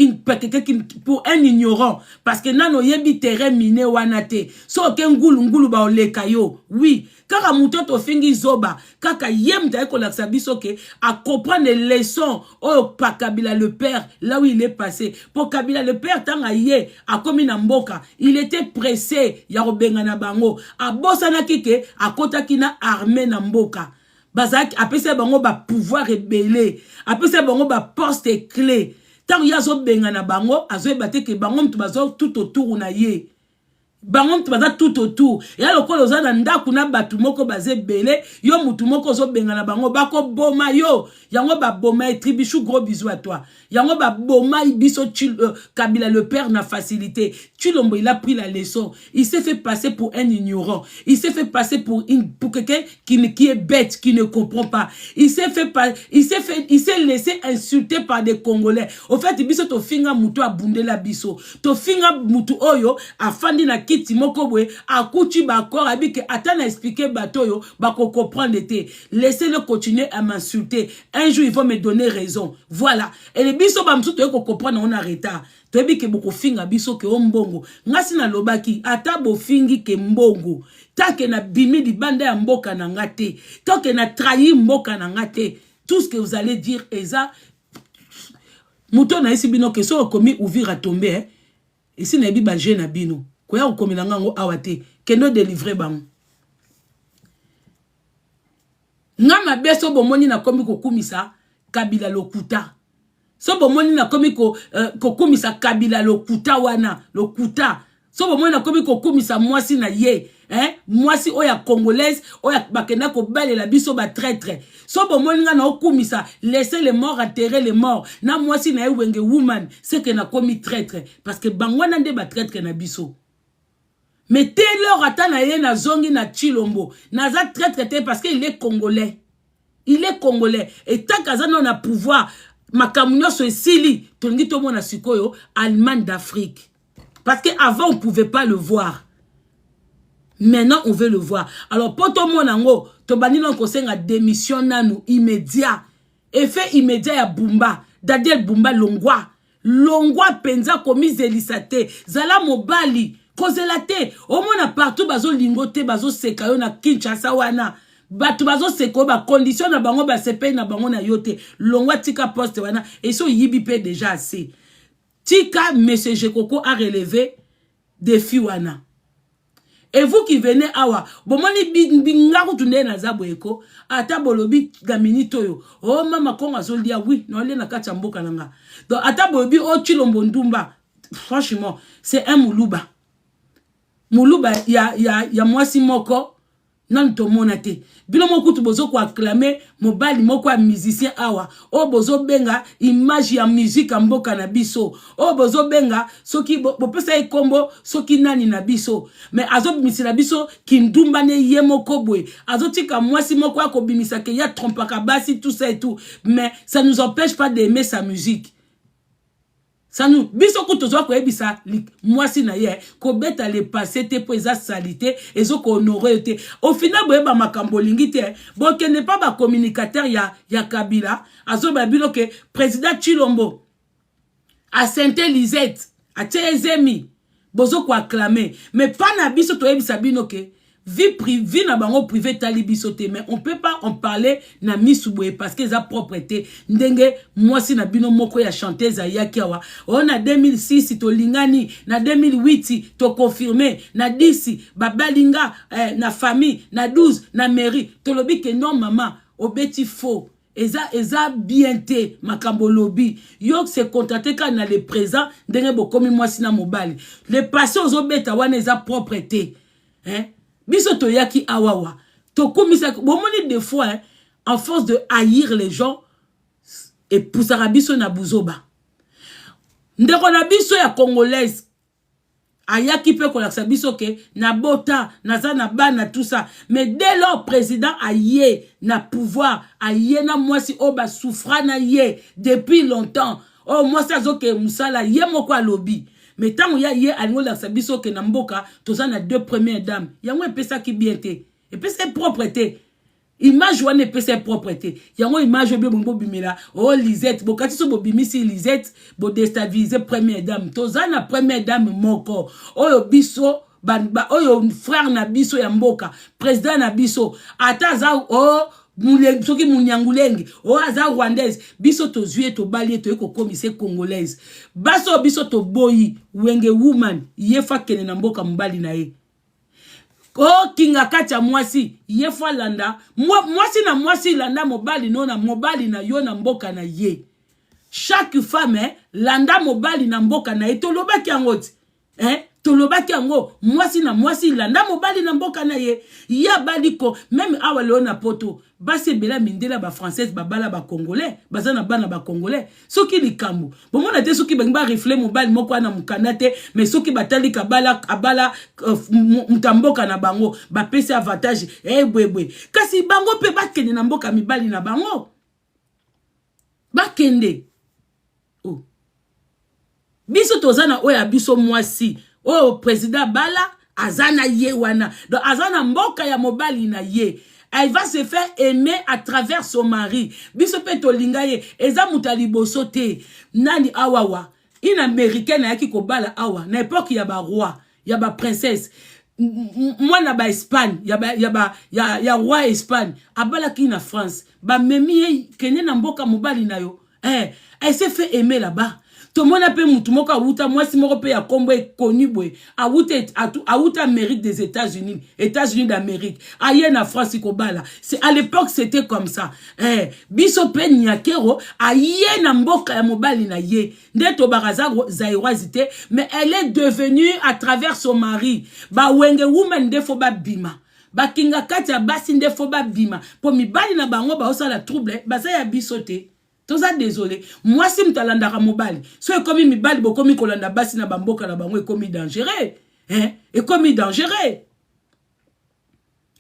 un ignorant. Parce que nano yebi terrain miné wanate. So ngulu ba olekayo. Oui. Kaka mutoto fingi zoba. Kaka yem ta eko laksabiso ke à comprendre les leçons. Oh, pa Kabila le père, là où il est passé. Pour Kabila le père, tanga ye, a komi na mboka. Il était pressé. Ya robenga na bango. A bosana kike, a kota kina armée na mboka. Bazak, après ça, bango ba pouvoir rebeller. Après ça, bango ba poste clé. Tant qu'il y a zo benga na bango, azo ebate ke bango mtu bazo tout autour na ye. Bango mtu baza tout autour. Ya loko loza na ndaku na batu moko baze belé, yo mutu moko zo benga na bango bako boma yo. Yango ba boma et Tribichou, gros bisous à toi. Yango ba boma ibiso Kabila le père na facilité. Chilombo il a pris la leçon. Il s'est fait passer pour un ignorant. Il s'est fait passer pour quelqu'un qui est bête, qui ne comprend pas. Il s'est laissé insulter par des Congolais. Au fait, ibiso to finga mutu abunde la biso. To finga mutu oyo afandi na kiti moko bwe akuti bakor abike atana expliquer batoyo bako comprendre te. Laissez-le continuer à m'insulter. Un jour, ils vont me donner raison. Voilà. Et les biso bamsou to ko comprendre on arrête. Toyebi ke boko finga biso ke ombongo. Ngasi na lobaki ata bo fingi ke mbongo. Take na bimi di banda ya mboka na ngate. Take na trahi mboka na ngate. Tout ce que vous allez dire eza Mouton na isi bino ke so komi ouvrir tomber hein. Ici na bi ba jeune bino. Koya okomi na ngango awate kendo délivrer bango. Ngama beso bomoni na komi ko kumisa Kabila lokuta. So bomoni na komi ko kumisa Kabila lokuta wana lokuta. So bomoni na komi ko kumisa mwasi na ye. Mwasi oya congolaise oya bakenda ko bale la biso ba traître. So bomoni nga na okumisa laisser les morts enterrer les morts. Na mwasi na wenge woman c'est que na komi traître parce que bangwana nde ba traître na biso. Mais Taylor atana ye na zongi na Chilombo. Naza traître parce qu'il est congolais. Il est congolais. Et tant qu'azana on a pouvoir makamunyo so sili tongi to mona sikoyo Allemagne d'Afrique. Parce qu'avant on ne pouvait pas le voir. Maintenant on veut le voir. Alors pour tout le monde to bani non kosenga démission nanu immédiat. Effet immédiat ya Bumba. Dadiel Bumba Longwa. Longwa penza komi zelisate. Zala mobali. Kozelate. Au moins partout bazo lingote bazo sekayo na Kinshasa wana. Batu bazo seko ba condition na bango ba sepe na bango na yote. Longwa tika poste wana. Et so yibi pe déjà assez. Tika monsieur Jekoko a relevé défi wana. Et vous qui venez awa, bomoni bingaku tunde na zabweko, ata bolobi gamini toyo. Oh mama konga zoldia oui, no le na kati mboka nanga. Donc ata bolobi o Chilombo Ndumba. Franchement, c'est un moulouba. Muluba ya mwasi moko nan to monate bino moko tu bozo ko acclamer mobali moko ya musicien awa o bozo benga image ya musique mboka na biso o bozo benga soki bo pesa ekombo soki nani na biso mais azo bimisila biso kindumba ne ye moko boy azo tika mwasi moko akobimisa ke ya trompaka basi tout ça et tout mais ça nous empêche pas d'aimer sa musique. Ça nous biso ko tozo ko ebisa mwasi na ye ko beta le passé te po eza salité ezo ko honorer te au final boyeba makambo lingi te bon que n'est pas ba communicateur ya Kabila azo ba bino ke président Chilombo a Sainte Lisette a Tezemi bozo ko acclamer mais pas na biso to ebisa bino ke vie privée na bango privé tali bisoté mais on peut pas en parler na misubwe parce que ça propreté ndenge moi si na bino moko ya chanteuse ayaki awa on a 2006 to lingani na 2008 to confirmé na 10 babalinga na famille na 12 na mairie to lobi que non maman obeti faux eza bien te makambo lobi yo se contacter quand na le présent ndenge bokomi moi si na mobali le passé aux obeta wana eza propreté hein. Biso to yaki awawa to komisa bomoni des fois hein, en force de haïr les gens et poussara biso na buzoba ndeko na biso ya congolaise ayaki pe ko laksa biso ke na bota naza na bana tout ça mais dès lors président aye na pouvoir aye na mwasi oba souffra na ye depuis longtemps oh mwasi azoke musala ye moko alobi. Mais tant qu'il y a un sabiso que Namboka, tous en a 2 premières dames. Il y a un peu ça qui bien té. Et puis c'est propreté. Image ou ne peut c'est propreté. Il y a une image bien bon bimela. Oh Lisette, bon quand tu so bimi si Lisette, bon déstabiliser première dame. Tous en a première dame moko. Oh biso oh frère na biso ya mboka, président na biso. Ataza oh soki munyangulenge o aza rwandaise biso to zuye to balie to eko komise congolaise baso biso to boyi wenge woman yefa kene na mboka mbali na ye ko kinga kacha mwasi yefa landa mwasi na mwasi landa mobali nona mobali na yo na mboka na ye chaque femme landa mobali na mboka na ye to lobaki angoti tolobaki yango mwasi na mwasi landa mobali na mboka na ye ya baliko même awa leo na poto basi bela mindela ba française babala ba congolais bazana bana ba congolais soki likambo bomona te soki ba reflet mobali moko na mukanate mais soki batali kabala abala mtamboka na bango ba pesi avantage bwebwe kasi bango pe bakende na mboka mibali na bango bakende oh biso tozana oya biso mwasi oh président bala azana ye wana donc azana mboka ya mobali na ye elle va se faire aimer à travers son mari biso peto lingaye eza mutali bosote nani awawa une américaine yaki ko bala awa na époque ya ba roi ya ba princesse moi na ba Espagne ya roi Espagne abala ki na France ba memi kenye na mboka mobali na yo elle s'est fait aimer là-bas. Tout le monde a pu moutumoka awuta mwasi moko pe ya kombo connu boy awuta Amérique des États-Unis d'Amérique aye na France kobala c'est à l'époque c'était comme ça biso pe nyakero aye na mboka ya mobali na ye ndeto barazago zairwazite mais elle est devenue à travers son mari ba wenge woman defo ba bima ba kinga kati ya basi ndefo ba bima po mibali na bango ba osala trouble baza ya bisote. Tout ça désolé. Moi si m'talandaka mobali. So ekomi mibali bokomi kolanda basi na bamboka na bango ekomi dangereux. Ekomi dangereux.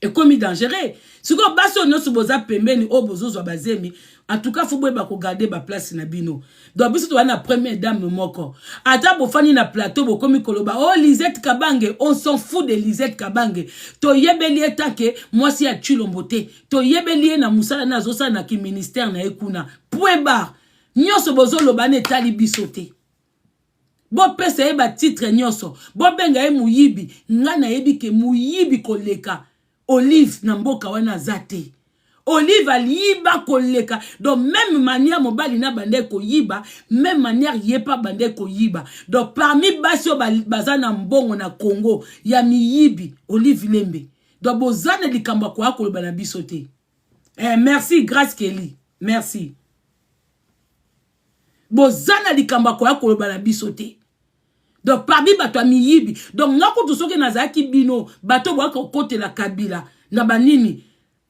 Ekomi dangereux. Siko baso no suboza pembeni o bozozo bazemi. En tout cas faut boyeba ko garder ba place na bino. Donc biso to wana première dame moko. Ata bo fani na plateau bokomi koloba oh Lisette Kabange, on s'en fout de Lisette Kabange. To yebeli etake moi si a Chilombote. To yebeli na musala na zosa na ki ministère na ekuna. Poueba nyonso bozo lobane tali bisote. Bo pesa eba titre nyonso. Bo benga e muyibi, ngana yebi ke muyibi koleka. Olive na mboka wana zate. Olive aliba koleka. Donc même manière mobali na bande ko yiba, même manière yepa bande ko yiba. Donc parmi basio bazana mbongo na Congo, ya miyibi Olive Lembe. Donc bozana likamba kwa koloba na bisote. Merci Grace Kelly. Merci. Bozana likamba kwa koloba na bisote. Donc, parmi bato miyibi. Donc, nako tout ce que nazaki bino, bato wako kote la kabila, na banini.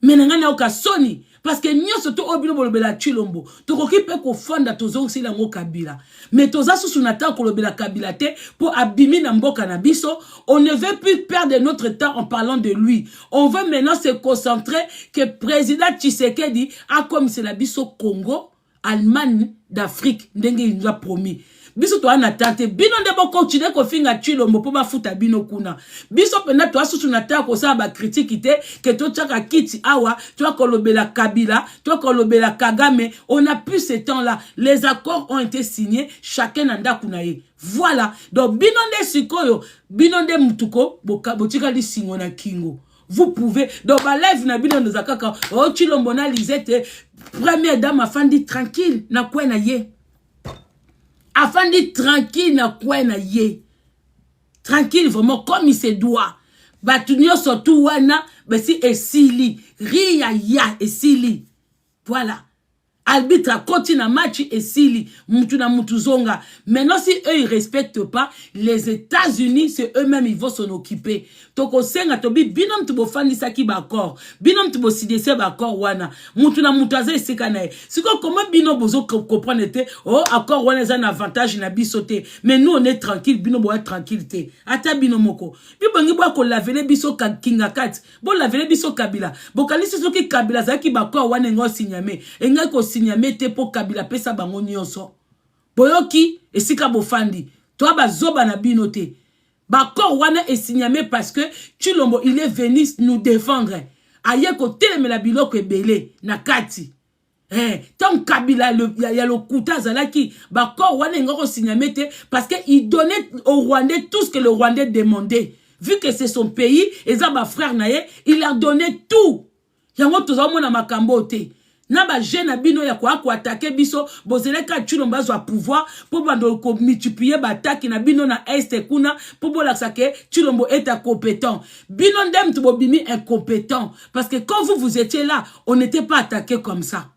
Menanga na oka soni. Parce que nyo soto obino bolobela Chilombo. Toko ki pe ko fonda tozo aussi la ngo kabila. Mais toza sous nata kolobela kabila te pour abimi na mboka na biso. On ne veut plus perdre notre temps en parlant de lui. On veut maintenant se concentrer que président Tshisekedi a comme c'est la biso Congo, Allemagne d'Afrique. Ndenge il nous a promis. Biso to anatate bino ndebo continuer ko finga Chilombo po ba futa bino kuna biso pena to asusu nata ko sa ba critique te que to tchaka kiti awa to kolobela Kabila to kolobela Kagame. On a plus ce temps là, les accords ont été signés, chacun anda kunaye. Voilà, donc bino nde sikoyo bino nde mutuko botika li singo na kingo. Vous pouvez donc ba live na bino ndozakaka o Chilombo na Lisette première dame afandi tranquille na kwena ye. Afin d'être tranquille na quoi na ye. Tranquille vraiment comme il se doit. Batunyo surtout wana besi esili. Ria ya esili. Voilà. Arbitre continue na match esili. Mutu na mutu zonga. Maintenant si eux ils respectent pas, les États-Unis c'est eux-mêmes ils vont s'en occuper. Toko senga tobi binom tubo fandi saki bakor. Binom tubo sidese bakor wana. Mutu na mutu aza esika na. Siko comment binom bozo comprendre te oh accord wana za un avantage na bisote. Mais nous on est tranquille, binom bo tranquillité. Ata binom moko. Bi bangi bo ko lavele biso kinga kat. Bo lavele biso Kabila. Bo kalisi soki Kabila zaki bakor wana ngo signame. Enga ko signame te po Kabila pesa bango nyonso. Boyoki esika bo fandi. Toi bazoba na binote. Bakor wana est signamé parce que Chilombo il est venu nous défendre. Aye ko teleme la biloko ebele na kati. Tant Kabila y a le kuta zalaki bakor wana ngoko signamé te parce que il donnait au Rwandais tout ce que le Rwandais demandait. Vu que c'est son pays et ça ba frère naye, il a donné tout. Yango tozamo na makambo te. Na ba jeune bino ya ko attaquer biso bozeleka Chilombo azwa pouvoir pour bando ko multiplier ba attaque na bino na est kuna pour bolaksa ke Chilombo est incompétent. Bino ndem to bobimi incompétent parce que quand vous étiez là, on n'était pas attaqué comme ça.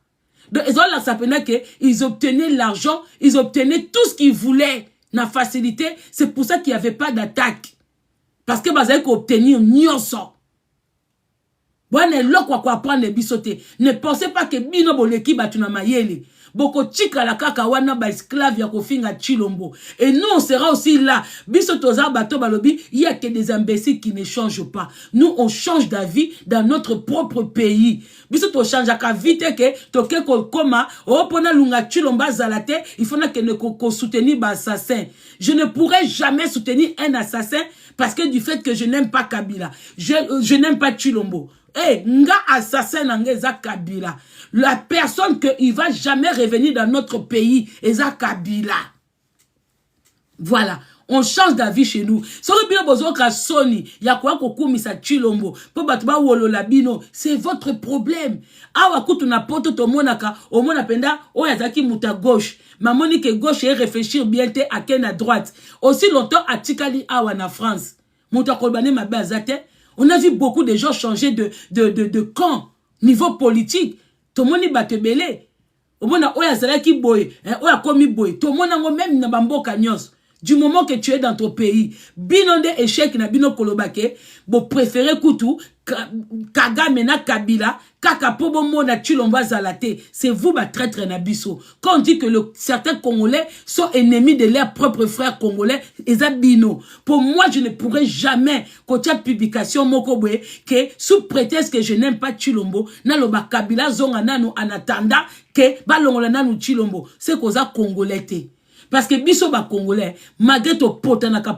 Donc ils ont là ça pena que ils obtenaient l'argent, ils obtenaient tout ce qu'ils voulaient na facilité, c'est pour ça qu'il y avait pas d'attaque. Parce que bazay ko obtenir nyonso. Bonne lokwa kwa prendre bisote. Ne pensez pas que bino boleki batuna mayele. Boko chika la kaka wana ba esclave ya kofinga Chilombo. Et nous on sera aussi là. Bisotoza bato balobi, il y a que des imbéciles qui ne changent pas. Nous on change d'avis dans notre propre pays. Bisoto change ka vite que toke ko koma o pona lunga Chilomba zalate, il faut que ne ko soutenir ba assassin. Je ne pourrai jamais soutenir un assassin parce que du fait que je n'aime pas Kabila. Je n'aime pas Chilombo. Nga assassin nangeza Kabila. La personne que il va jamais revenir dans notre pays eza Kabila. Voilà, on change d'avis chez nous. Sori bino bozoka soni ya kwa kokumisa Chilombo po batuba wolo labino, c'est votre problème. Awa kutu na poto to monaka, o mona penda o yazaki muta gauche. Mamoni que gauche et réfléchir bien te à ken à droite. Aussi longtemps à Tikali awa na France. Muta kolbane ma bazate. On a vu beaucoup de gens changer de camp, niveau politique. Tout le monde est batebele. Au moment où il y a cela qui boye, où il y a commis boye, tout le monde a même n'a bambo kanyos. Du moment que tu es dans ton pays, binonde échec na bino kolobake, bo préféré koutou, Kagame na Kabila, kaka pobo mona Chilombo zalate, c'est vous ba traître na biso. Quand on dit que certains Congolais sont ennemis de leurs propres frères congolais, ezabino. Pour moi, je ne pourrais jamais, côté publication mokoboe, que sous prétexte que je n'aime pas Chilombo, na loba Kabila zonga nanu en attendant que balongola nanu Chilombo, c'est koza Congolais te. Parce que biso ba Congolais, malgré to potanaka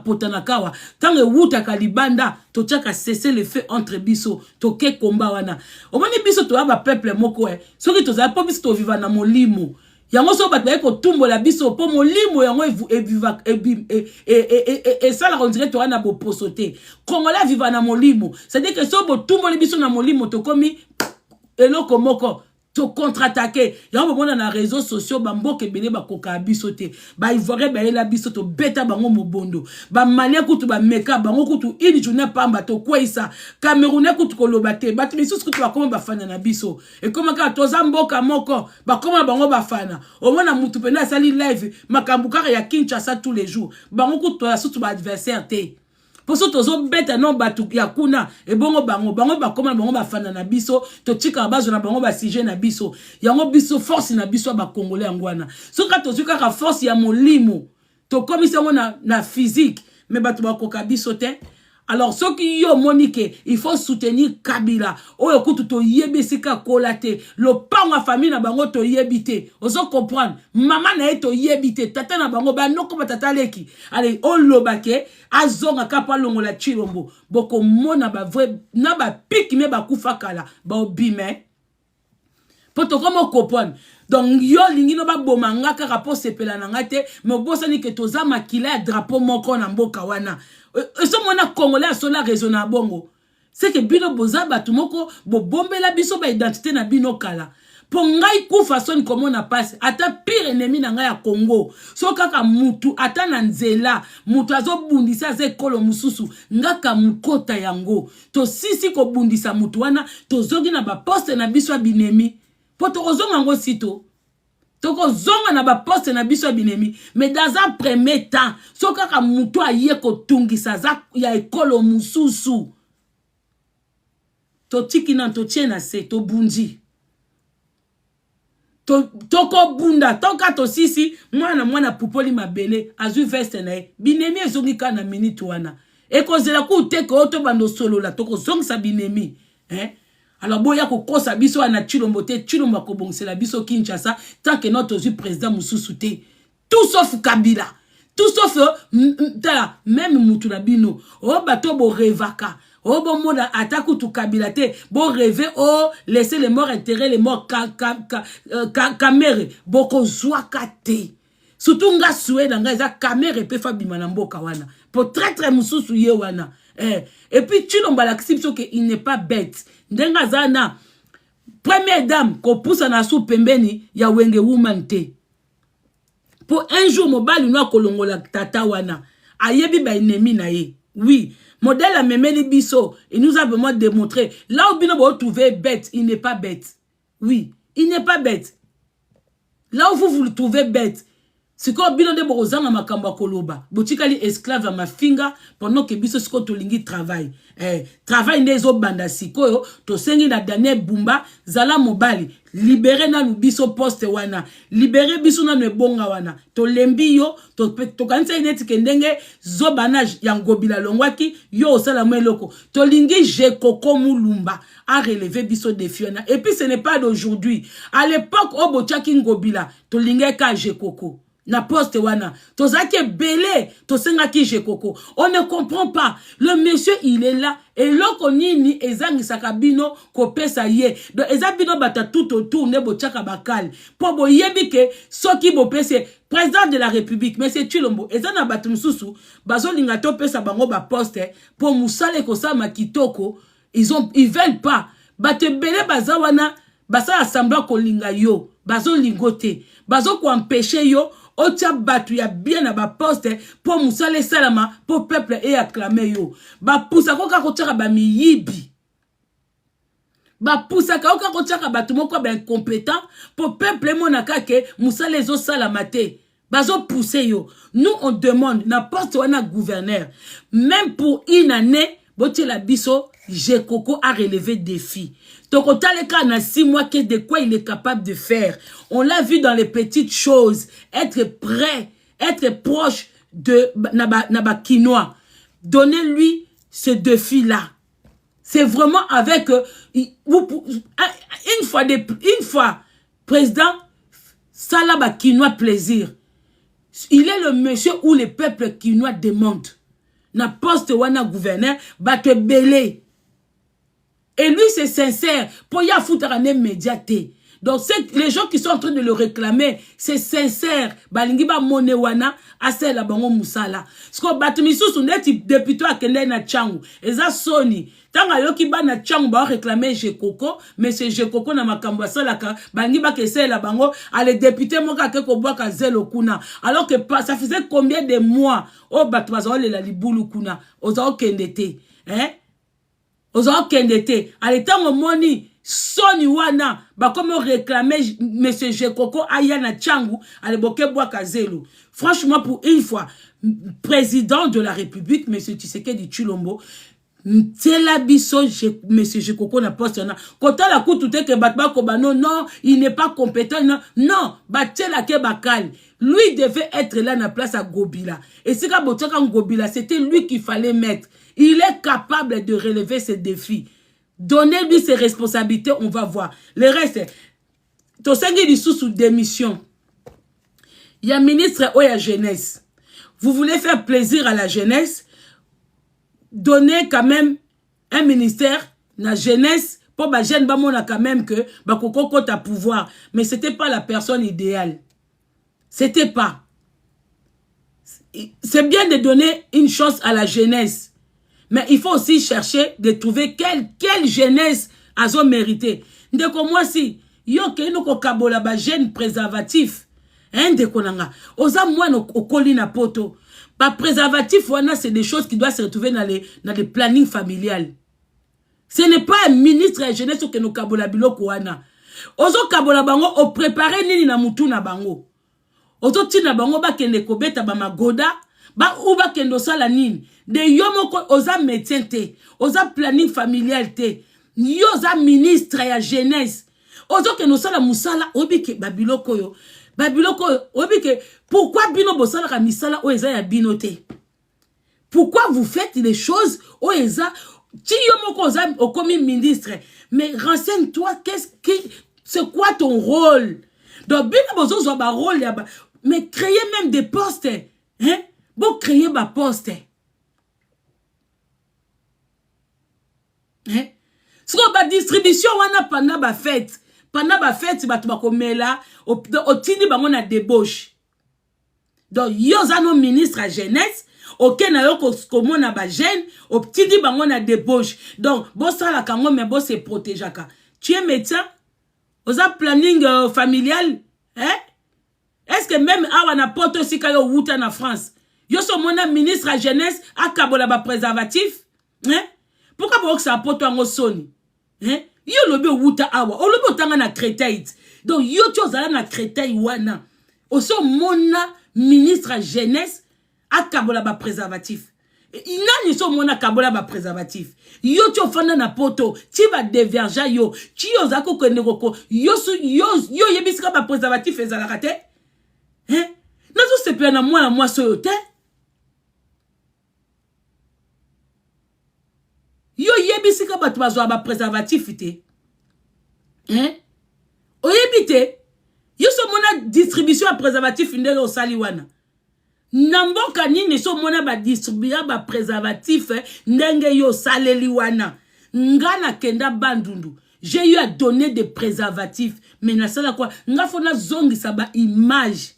wa, tant que wuta kalibanda, to tchaka cesser le feu entre biso, to ke komba wana. O mani biso to aba peuple moko soki to za po biso to viva na molimo. Yango so bat ko tumbo la biso po molimo yango viva et ça la on dirait to wana bo posote. Congolais viva na molimo. C'est-à-dire que so bo tumbo le biso na molimo to komi eloko moko. to contre-attaquer. Ya on na réseaux sociaux ba mboke belé ba koka biso te. Ba ivoire ba la biso to beta bango mobondo. Ba malien kutu ba meka bango kutu ini journée pamba to kwesa. Camerounais kutu koloba te. Ba biso kutu ba koma ba fana na biso. Et comme ka toza mboka moko ba koma bango ba fana. Au moins na mutu pena sali live makambuka ya Kinshasa tous les jours. Bango kutu to surtout ba adversaire te. Pour ça tozo beta non batu ya kuna e bongo bango bakoma bango bafana na biso to tika bazo na bango ba sujet na biso yango biso force na biso ba congolais ngwana soka tozo kaka force ya molimo to komisa na physique mais batu ba koka biso te. Alors ceux qui yo monique il faut soutenir Kabila oyo kutu to yebesika kolate le panga famille na bango to yebite ozo comprendre maman na to yebite tata na bango ba noko batata leki allez on lobake azonga kapa longola chilombo boko mona ba vrai na ba pique me ba kufa kala ba obime poto comme comprendre. Donc yo lingi no ba bomanga kaka po sepela na ngate me bosani ke toza makila drapeau moko na mboka wana. Ce mona congolais so la raison na bongo. C'est que bino boza batu moko bo bombela biso ba identité na bino kala. Po ngai ku façon comme on a passé ata pire ennemi na ngai ya Congo. So kaka mutu ata na nzela mutu azo bundisa ze kolo mususu ngaka mukota yango. To sisi ko bundisa mutu wana to zogi na ba poste na biso binemi. Po to ozonga ngo sito. Toko zonga na ba poste na biso binemi mais dans un premier temps so kaka mutu aye ko tungisa za ya ekolo mususu to tiki na to tiena se to bundi toko bunda toka to sisi mwana pupoli mabele azu veste na binemi ezongi ka na minute wana ekozela ku teko to bando solo la toko zongisa binemi alors boya ko kosa biso na Chilombo te Chilombo ko bongsela biso Kinshasa tant que notre président mususu te tout sauf Kabila tout sauf même mutu na bino o bato bo revaka o bo moda ataku tu Kabila te bo rêver o laisser les morts enterrer les morts kamere boko zwaka te surtout nga sueda nga za kamere pe fa bima na mboka wana pour très mususu ye wana et puis Chilombo la exception que il n'est pas bête. Ndenga zana première dame ko poussa na sou pembeni ya wenge woman te. Pour un jour mobali no kolongola tata wana ayebi ba ennemi na ye. Oui, modèle a memeli biso, il nous a vraiment démontré là où bino bo trouver bête, il n'est pas bête. Oui, il n'est pas bête. Là où vous le trouvez bête, c'est quoi bino de borozanga makamba koloba. Botikali esclave à ma finga pendant que biso siko to lingi travail. Travail nezo banda sikoyo to sengi na Daniel Bumba zala mobali libérer na biso poste wana libérer biso na nebonga wana to lembi yo to kanisa ineti kendenge zo banage ya ngobila longwaki yo osala mweloko to lingi je koko mulumba a relevé biso défi wana et puis ce n'est pas d'aujourd'hui à l'époque obo chaki ngobila to lingi ka je koko na poste wana tozaki belé to senga ki je koko on ne comprend pas le monsieur il est là et loko nini ezangi sakabino ko pesa ye donc ezabino bata tout autour ne bo chaka bakal po bo yebi ke soki bo pese président de la république monsieur Chilombo ezana batu mususu bazo linga to pesa bango ba poste po musale ko sama kitoko ils veulent pas bate belé bazawana basa assembla ko linga yo bazo lingote bazo ko empêcher yo otia batu ya bien na ba poste pour musale salama pour peuple et acclamer yo ba pousa ko ka ko tshaka ba miyibi ba pousa ka ko tshaka batu moko ba incompétent pour peuple monaka ke musale zo salama te bazo pousser yo nous on demande n'importe wana gouverneur même pour une année botie la biso Jekoko a relevé défi. Tokotaleka na 6 mois que de quoi il est capable de faire. On l'a vu dans les petites choses. Être prêt, être proche de Naba Kinois. Donnez-lui ce défi-là. C'est vraiment avec une fois, président Salaba Kinois plaisir. Il est le monsieur où les peuples Kinois demandent. Na poste wana gouverneur bate belé. Et lui c'est sincère pour ya foutara ne médiaté. Donc, les gens qui sont en train de le réclamer, c'est sincère. Balingi ba monewana, ase la bango musala. Sko batimisu suneti député à kende na changu. Eza soni. Tanga yoki ba na changu ba réclamer Jekoko, mais c'est Jekoko na makambo salaka. Balingi ba kese la bango, ale député moka keko boaka zelo kuna. Alors que ça faisait combien de mois, oh batwazo le la libulu kuna. Oza kendete. Hein? Oza kendete. Ale tango moni, Soni wana ba comme réclamer monsieur Jekoko ayana changu aleboke boaka zelo. Franchement pour une fois président de la République monsieur Tshisekedi Tshilombo tela biso monsieur Jekoko na poste na kota la kutu que batba ko bano non il n'est pas compétent non batela ke bakali lui devait être là na place à Gobila et c'est quand botaka Gobila c'était lui qu'il fallait mettre. Il est capable de relever ces défis. Donnez-lui ses responsabilités, on va voir. Le reste, Tosengi dissous sous démission. Il y a ministre ou il y a jeunesse. Vous voulez faire plaisir à la jeunesse, donnez quand même un ministère, la jeunesse, pour que jeune bamona quand même que bakoko kota pouvoir. Mais c'était pas la personne idéale. C'était pas. C'est bien de donner une chance à la jeunesse. Mais il faut aussi chercher de trouver quelle jeunesse a son mérité. Ndeko moi si, yo ke ino ko kabola ba jeune préservatif. Hein ndeko nanga. Oza mwana okoli na poto. Ba préservatif wana c'est des choses qui doivent se retrouver dans les plannings familiales. Ce n'est pas un ministre de jeunesse que no kabola biloko wana. Ozo kabola bango o préparer nini na mutu na bango. Ozo tina bango ba kende ko beta ba magoda. Ba uba kendo sala nini de yomoko oza médecin te oza planning familial te yo oza ministre ya jeunesse ozo kendo sala musala obike babiloko yo obike pourquoi bino bosala ka misala o eza ya bino te pourquoi vous faites les choses o eza ti yomoko oza okomi ministre mais renseigne-toi c'est quoi ton rôle donc bino bozo zo ba rôle ya ba mais créer même des postes hein. Bon créer ma poste. Hein? Ce qu'on va distribution wana pendant ba fête batu bakomela au tini bango na débauche. Donc yo za no ministre à jeunesse, OK na yo ko mona ba jeune, au tini bango na débauche. Donc bo sala kango mais bo se protégeaka. Tu es médecin? Oza planning familial, hein? Est-ce que même awa na poto sika yo wuta na France? Yo so mona ministre à jeunesse a kabola ba préservatif hein pourquoi ba ça poto ngo soni hein yo lobe wuta awa o lobe tanga na créteil donc yo tozala na créteil wana o so mona ministre à jeunesse a kabola ba préservatif inani so mona kabola ba préservatif yo fanda na poto ti ba déverger yo ti yo zako kende koko yo yebisika ba préservatif ezala kate hein nazo se pena moi so yo te yo yebisika batu bazwa ba préservatif te hein oyebite yo so mona distribution ya préservatif ndenge osali wana namboka nini so mona ba distribuer ba préservatif ndenge yo saleli wana ngana kenda bandundu j'ai eu à donner des préservatifs mais na sala quoi nga fona zongisa ba image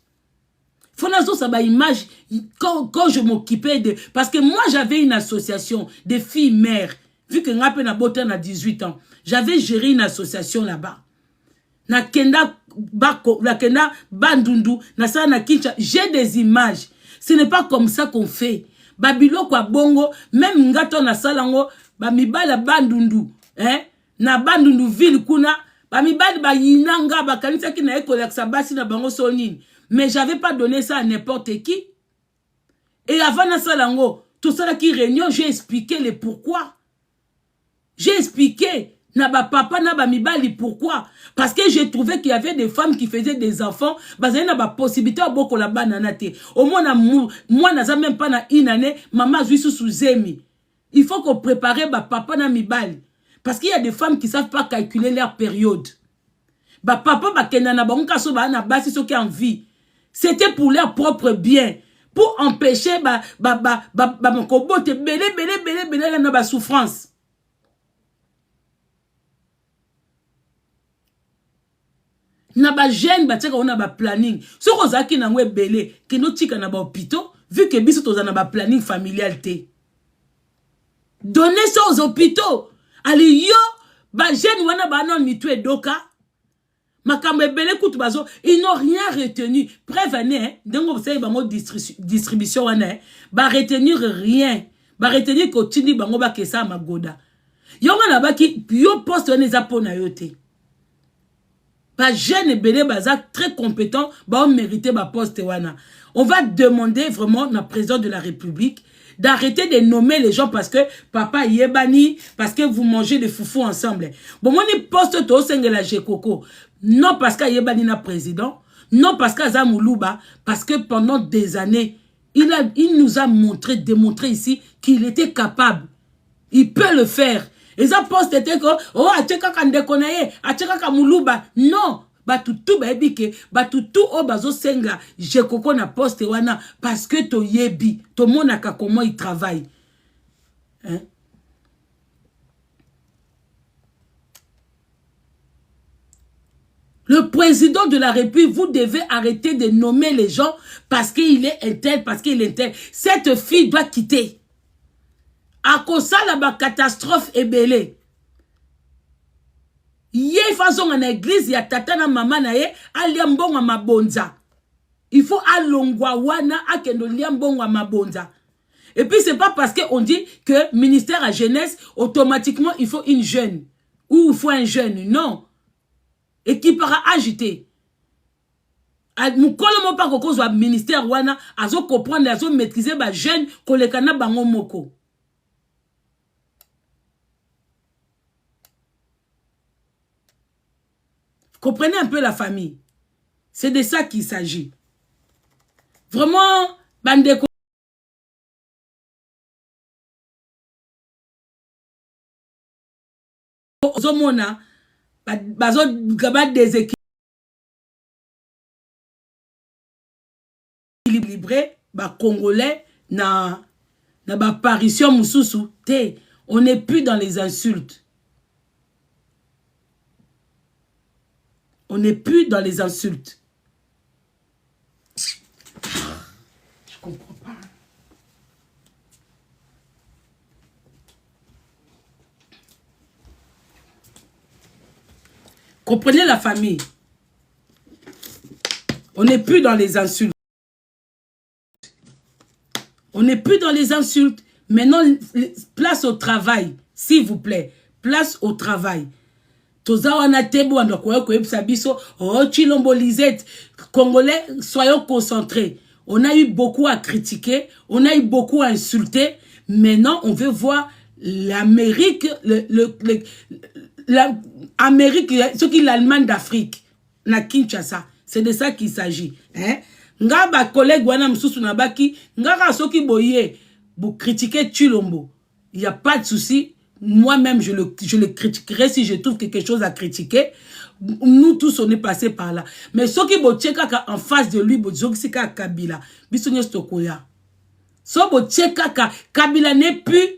fona zo sa ba image quand je m'occupais de parce que moi j'avais une association de filles mères. Vu que nga pe na bote na 18 ans, j'avais géré une association là-bas. Na kenda bako, na kenda bandundu, na sa na kincha, j'ai des images. Ce n'est pas comme ça qu'on fait. Babilo kwa bongo, même ngato na salango, ba mibala bandundu, hein? Na bandundu ville kuna, ba mibala ba yinanga ba kanisa ki na école sa basi na bango sonine. Mais j'avais pas donné ça à n'importe qui. Et avant na salango, tout ça qui réunion, j'ai expliqué les pourquoi. J'ai expliqué, na ba papa, na ba mibali, pourquoi? Parce que j'ai trouvé qu'il y avait des femmes qui faisaient des enfants, basé na ba possibilité à beaucoup la bananate. Au moins, moi, n'a même pas na une année, maman, je suis sous zemi. Il faut qu'on prépare ba papa na mibali. Parce qu'il y a des femmes qui savent pas calculer leur période. Ba papa, ba kenda na ba unkaso ba na basi so qui en vie. C'était pour leur propre bien. Pour empêcher ba kobote belé na ba souffrance. Na ba jeune ba teka on a ba planning. So kozaki na ngwe belé ki no tika na ba hôpitaux vu que biso toza na ba planning familial té. Donnez ça aux hôpitaux. Ali yo ba jeune wana ba non mitwe doka. Makambe belé kutu bazo, ils n'ont rien retenu. Prévenez, donc vous savez bango distribution wana, ba retenir rien. Ba retenir ko tindi bango ba kesa magoda. Yonga na ba ki yo poste wana za pona yote. Ba jeune belé baza très compétent, ba on mériter ba poste wana. On va demander vraiment na président de la République d'arrêter de nommer les gens parce que papa yebani, parce que vous mangez des foufous ensemble. Bon, moi, ni poste to sengela Jekoko. Non parce qu'il yebani na président, non parce qu'il Moulouba, parce que pendant des années, il nous a démontré ici qu'il était capable. Il peut le faire. Et ça poste était que, oh, atcheka kande konaye, atcheka kamoulouba. Non. Batutu baebike, batutu o bazo senga, Jekoko na poste wana, parce que to yebi, to monaka comment il travaille. Hein? Le président de la République, vous devez arrêter de nommer les gens parce qu'il est un tel, parce qu'il est un tel. Cette fille doit quitter. À cause de la catastrophe est belée. Yé façon en église ya tata na mama na ye aliambonga mabonza. Il faut alongwa wana akendo liambonga mabonza. Et puis c'est pas parce que on dit que ministère à jeunesse automatiquement il faut une jeune ou il faut un jeune, non. Et qui para agiter. Mukolo mo pa koko zo ministère wana azo comprendre azo maîtriser ba jeune kolekana bango moko. Comprenez un peu la famille. C'est de ça qu'il s'agit. Vraiment, bandeko. Zomona, bazo gaba déséquilibré, ba Congolais na ba apparition mususu. On n'est plus dans les insultes. On n'est plus dans les insultes. Je comprends pas. Comprenez la famille. On n'est plus dans les insultes. On n'est plus dans les insultes. Maintenant, place au travail. S'il vous plaît. Place au travail. Tozawana tebo andokwe ko biso oh Chilombo Lisette Congolais, soyons concentrés. On a eu beaucoup à critiquer, on a eu beaucoup à insulter. Maintenant, on veut voir l'Amérique, l'Amérique, ce qui est l'Allemagne d'Afrique, na Kinshasa. C'est de ça qu'il s'agit. Hein? Nga ba collègue wana msusu na baki, nga soki boye, vous critiquez Chilombo. Il n'y a pas de souci. Moi-même, je le critiquerai si je trouve quelque chose à critiquer. Nous tous, on est passés par là. Mais ceux qui bocheka en face de lui, bocheka Kabila, bisonye stokoya. So bocheka Kabila n'est plus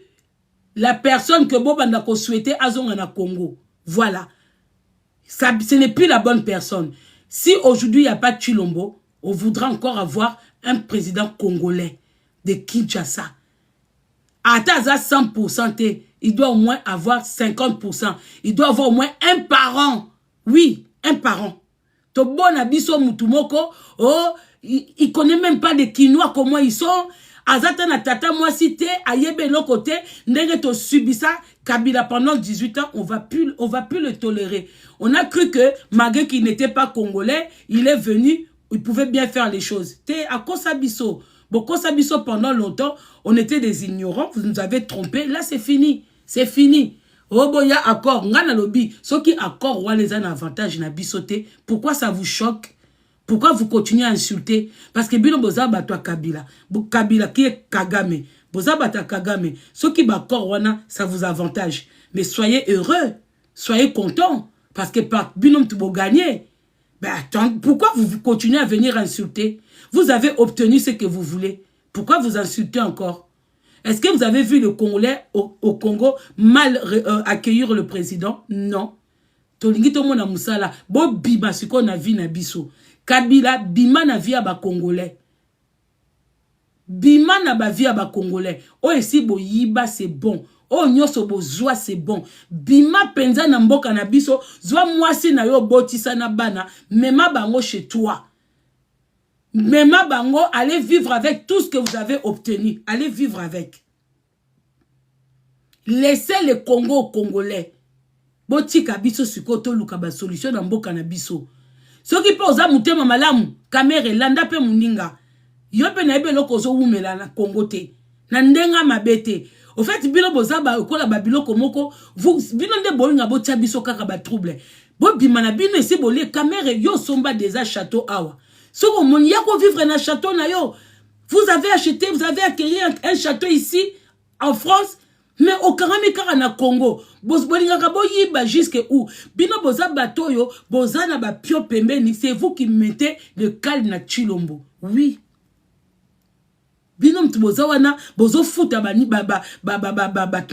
la personne que Bobandako souhaitait à Zongana Congo. Voilà. Ça, ce n'est plus la bonne personne. Si aujourd'hui, il n'y a pas de Chilombo, on voudra encore avoir un président congolais de Kinshasa. À 100%, il doit au moins avoir 50%. Il doit avoir au moins un parent. Oui, un parent. To bon abiso mutumoko, oh, il connaît même pas des Kinois comment ils sont. Azata na tata moi cité, ayebe l'autre côté, ndenge to subisa Kabila pendant 18 ans, on va plus le tolérer. On a cru que malgré qu'il n'était pas congolais, il est venu, il pouvait bien faire les choses. Te à Kosabiso. Bon, Kosabiso pendant longtemps, on était des ignorants, vous nous avez trompés, là c'est fini. C'est fini. Oh bon, il y a accord. Ngana lobby. Ce qui accord, ou les un avantage na bisoté. Pourquoi ça vous choque? Pourquoi vous continuez à insulter? Parce que bino boza batwa Kabila. Kabila qui est Kagame. Boza bata Kagame. Ce qui accord wana, ça vous avantage. Mais soyez heureux. Soyez contents. Parce que par binom tu vous gagnez. Ben attends, pourquoi vous continuez à venir insulter? Vous avez obtenu ce que vous voulez. Pourquoi vous insultez encore? Est-ce que vous avez vu le Congolais au Congo mal accueillir le président? Non. tolingi to mona musala bo bima siko na vie na biso. Kabila bima na vie ya ba Congolais. Bima na ba vie ya ba Congolais. O esi bo yiba c'est bon. O nyoso bo zwa c'est bon. Bima penza na mboka na biso, zwa mwasi na yo botisa na bana, mema bango chez toi. Mema bango, allez vivre avec tout ce que vous avez obtenu. Allez vivre avec. Laissez le Congo aux Congolais. Botika biso sikoto luka ba solution na mboka na biso. Soki pe oza mutema malamu, kamere landa pe muninga. Yo pe na ebe loko zo wumela na Congo te. Na ndenga mabete. Au fait, bilo boza ba kola ba biloko moko, vous bino nde bolinga botia biso kaka ba trouble. Bo bimana bino esi bolé kamere yo somba déjà château awa. Soko mon yako vivre na château na yo. Vous avez acheté, vous avez acquis un château ici en France. Mais au Karamikara na Congo, bolinga kabo yiba jusque où? Bino boza batoyo, boza na ba pio pembeni, c'est vous qui mettez le calme na Chilombo. Oui. Bino mtuboza wana, bozo futa bani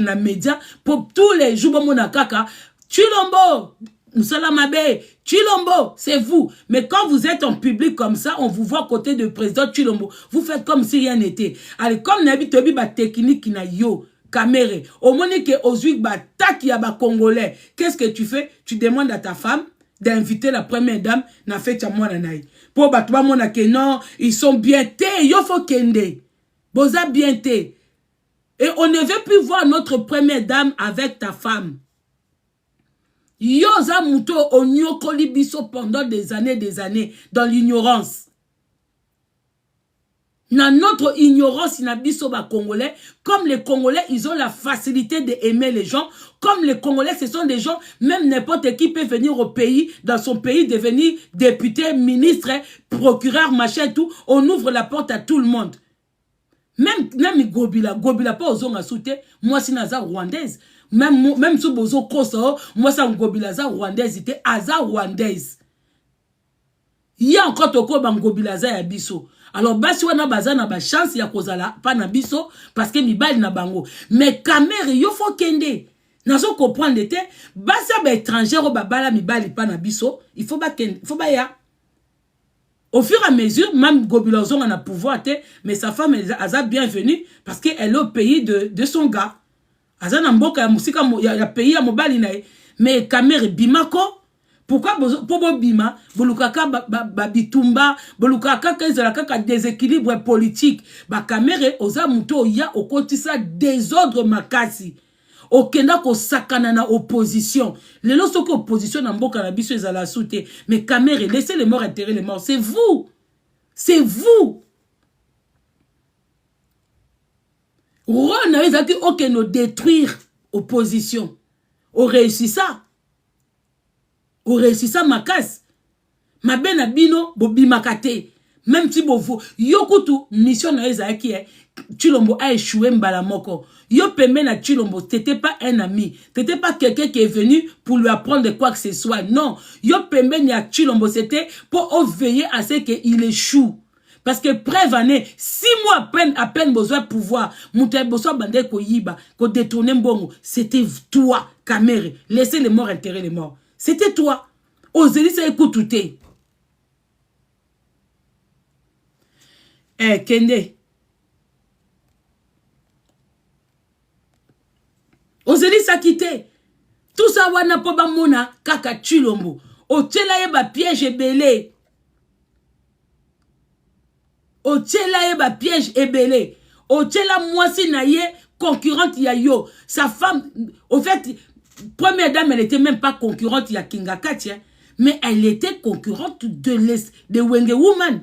na média pour tous les jours mona kaka. Chilombo, Msalamabe, Chilombo, c'est vous. Mais quand vous êtes en public comme ça, on vous voit à côté du président Chilombo. Vous faites comme si rien n'était. Allez, comme Nabi Tobi ba technique na yo. Caméré. Au moment que Ozuik batak ya ba Congolais, qu'est-ce que tu fais? Tu demandes à ta femme d'inviter la première dame na fête à moi nanaï. Pour batwa mona que non, ils sont bien té, yo fo kende. Boza bien té. Et on ne veut plus voir notre première dame avec ta femme. Yo za muto onyo kolibiso pendant des années dans l'ignorance. Dans notre ignorance, il y a des Congolais. Comme les Congolais, ils ont la facilité d'aimer les gens. Comme les Congolais, ce sont des gens, même n'importe qui peut venir au pays, dans son pays, devenir député, ministre, procureur, machin, tout. On ouvre la porte à tout le monde. Même Gobila pas aux hommes souté. Moi, c'est Naza rwandaise. Même sous Bozo Koso, moi, c'est Gobila rwandaise. C'était Aza rwandaise. Il y a encore toko Gobila ya biso. Alors, basi wana bazana ba chance ya kozala pa na biso parce que mibali na bango. Mais kamere yo fo kende. Nazo comprendre te basi ba étranger ba bala mibali pa na biso, il faut ba kende, faut ba ya. Au fur et à mesure, même Gobila zonga na pouvoir te, mais sa femme elle a bienvenue parce que elle est au pays de son gars. Azana mboka ya musika ya pays ya mobali na. Mais kamere bimako. Pourquoi pour bima bolukaka bitumba bolukaka kaka déséquilibre politique ba kamere oza muto ya okotisa désordre makasi okenda ko sakana na opposition lelo soko opposition na mboka na biso ezala souté mais kamere laissez les morts enterrer les morts, c'est vous on a dit ok nous détruire opposition on réussit ça. Ou réussi ça makas. Ma bena bino bobi makate. Même si bovo yokutu mission na ezaki Chilombo a échoué mbala moko. Yo pembe na Chilombo, t'étais pas un ami, t'étais pas quelqu'un qui est venu pour lui apprendre quoi que ce soit. Non, yo pembe na Chilombo c'était pour veiller à ce qu'il échoue. Parce que preuve année, 6 mois à peine besoin de pouvoir, monter besoin bandé ko yiba, ko détourner mbongo, c'était toi, Kamere. Laissez les morts enterrer les morts. C'était toi. Ozeli ça écoute tout. Kende. Ozeli ça quitté. Tout ça wana po ba mona kaka Chilombo. Otela ye ba piège ebelé. Otela ye ba piège ebelé. Otela mwasi na ye concurrente ya yo. Sa femme au fait première dame, elle n'était même pas concurrente, il y a Kinga Katia, mais elle était concurrente de Wenge Woman.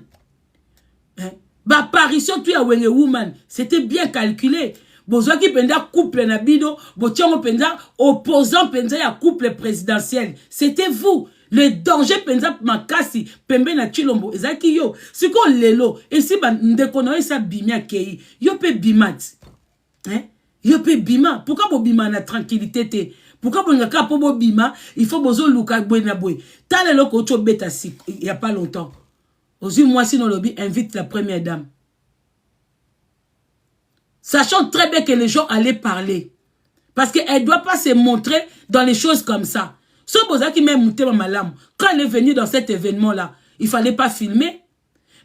Hein? Bah, apparition, tu as Wenge Woman. C'était bien calculé. Bozo qui penda couple na bido, botiango penda opposant penda ya couple présidentiel. C'était vous. Le danger penda makasi pembe na Chilombo ezaki yo. Siko lelo et si ba ndekono sa bimia kei. Yo pe bimat. Hein? Yo pe bima. Pourquoi bo bima na tranquillité te? Pourquoi bon yaka po bo bima, il faut bozo luka boy na boy. Tale lo ko cho beta si il y a pas longtemps. Ozu moi si no lobby invite la première dame. Sachant très bien que les gens allaient parler. Parce qu'elle ne doit pas se montrer dans les choses comme ça. So bozaki même Moutema Malam, quand elle est venue dans cet événement-là, il ne fallait pas filmer.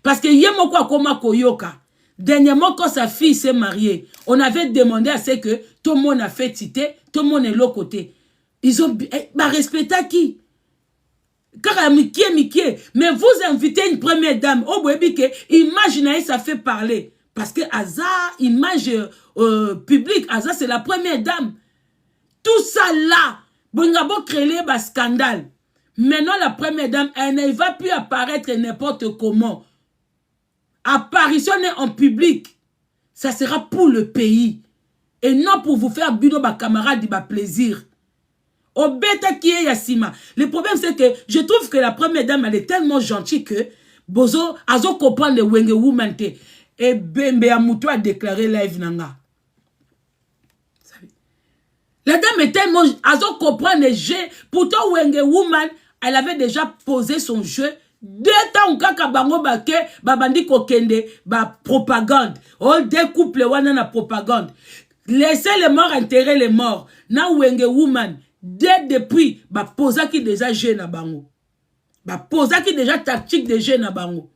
Parce que Yemoko Akoma Koyoka, dernièrement quand sa fille s'est mariée, on avait demandé à ce que tout le monde a fait titer, tout le monde est l'autre côté. Ils ont respecté qui? Car Mikie, mais vous invitez une première dame, oh que imaginez ça fait parler. Parce que Aza, image publique, Aza c'est la première dame. Tout ça là, Bongabo créé un scandale. Maintenant la première dame, elle ne va plus apparaître n'importe comment. Apparition en public, ça sera pour le pays. Et non pour vous faire bino ba camarade ba plaisir. Au bêta qui est Yassima. Le problème c'est que je trouve que la première dame elle est tellement gentille que Bozo azo comprendre le Wenge Woman te. Et Bembe Amoutou a déclaré live nanga. La dame est tellement azo comprendre le jeu. Pourtant Wenge Woman, elle avait déjà posé son jeu. 2 temps kaka bango bake babandi kokende ba propagande. Oh découple wana na propagande. Laissez les morts enterrer les morts. Na Wenge Woman. Dès depuis, bah posa qui déjà jeune à bango. Bah posa qui déjà tactique de jeune à bango.